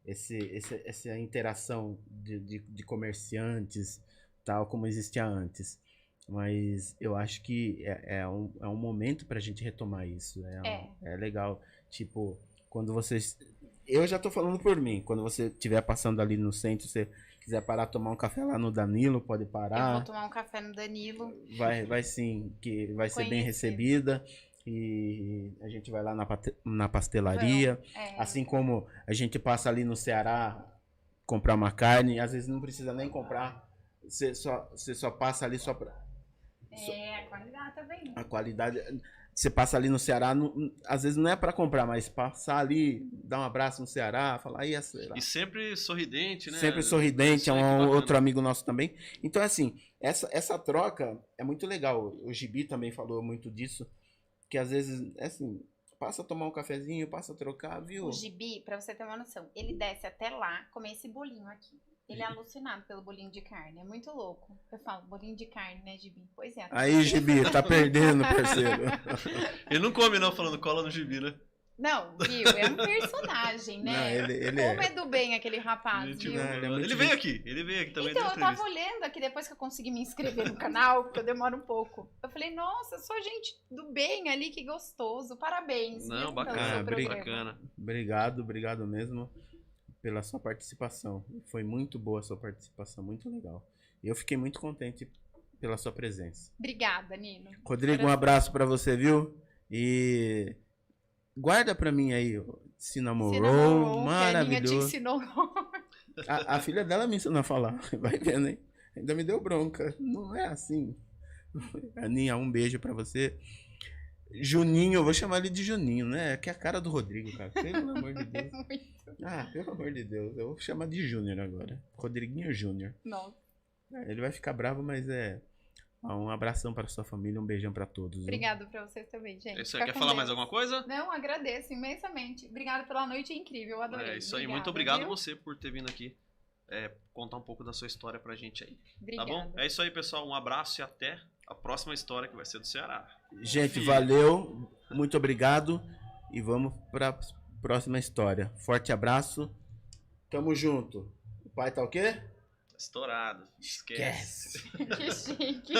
Speaker 3: essa interação de comerciantes, tal como existia antes. Mas eu acho que é um momento pra gente retomar isso. É legal. Tipo, quando vocês... Eu já tô falando por mim. Quando você estiver passando ali no centro, você quiser parar tomar um café lá no Danilo, pode parar.
Speaker 2: Eu vou tomar um café no Danilo.
Speaker 3: Vai sim, que vai ser bem recebida. E a gente vai lá na pastelaria. Assim como a gente passa ali no Ceará comprar uma carne. Às vezes não precisa nem comprar. Você só passa ali só pra...
Speaker 2: a qualidade também.
Speaker 3: A qualidade. Você passa ali no Ceará, às vezes não é pra comprar, mas passar ali, dar um abraço no Ceará, falar aí,
Speaker 1: e sempre sorridente, né?
Speaker 3: Sempre sorridente, é um outro amigo nosso também. Então, assim, essa troca é muito legal. O Gibi também falou muito disso, que às vezes, assim, passa a tomar um cafezinho, passa a trocar, viu?
Speaker 2: O Gibi, pra você ter uma noção, ele desce até lá, comer esse bolinho aqui. Ele é alucinado pelo bolinho de carne, é muito louco. Eu falo, bolinho de carne, né, Gibi? Pois é.
Speaker 3: Aí, Gibi, tá perdendo, parceiro.
Speaker 1: Ele não come não, falando cola no Gibi, né?
Speaker 2: Não, viu? É um personagem, né?
Speaker 3: Não, ele
Speaker 2: Como é do bem aquele rapaz, viu?
Speaker 3: Não,
Speaker 1: ele veio aqui também.
Speaker 2: Então, eu tava olhando aqui depois que eu consegui me inscrever no canal, porque eu demoro um pouco. Eu falei, nossa, só gente do bem ali, que gostoso. Parabéns.
Speaker 1: Não,
Speaker 2: viu,
Speaker 1: bacana,
Speaker 2: pelo seu
Speaker 1: bacana.
Speaker 3: Obrigado mesmo. pela sua participação. Foi muito boa a sua participação, muito legal. E eu fiquei muito contente pela sua presença.
Speaker 2: Obrigada, Nino.
Speaker 3: Rodrigo, um abraço pra você, viu? E guarda pra mim aí o Cinnamon Roll, maravilhoso.
Speaker 2: Te ensinou.
Speaker 3: A filha dela me ensinou a falar, vai vendo, hein? Ainda me deu bronca. Não é assim. Aninha, um beijo pra você. Juninho, eu vou chamar ele de Juninho, né? Que é a cara do Rodrigo, cara. Pelo amor de Deus. Pelo amor de Deus. Eu vou chamar de Júnior agora. Rodriguinho Júnior.
Speaker 2: Não.
Speaker 3: Ele vai ficar bravo, mas um abração para sua família, um beijão para todos.
Speaker 2: Obrigado para vocês também, gente.
Speaker 1: Você quer falar mais alguma coisa?
Speaker 2: Não, agradeço imensamente. Obrigada pela noite incrível, adorei.
Speaker 1: É isso aí, muito obrigado você por ter vindo aqui contar um pouco da sua história pra gente aí.
Speaker 2: Obrigada.
Speaker 1: Tá bom? É isso aí, pessoal. Um abraço e até a próxima história que vai ser do Ceará.
Speaker 3: Gente, valeu. Muito obrigado. E vamos para a próxima história. Forte abraço. Tamo junto. O pai tá o quê?
Speaker 1: Estourado. Esquece.
Speaker 2: Que chique.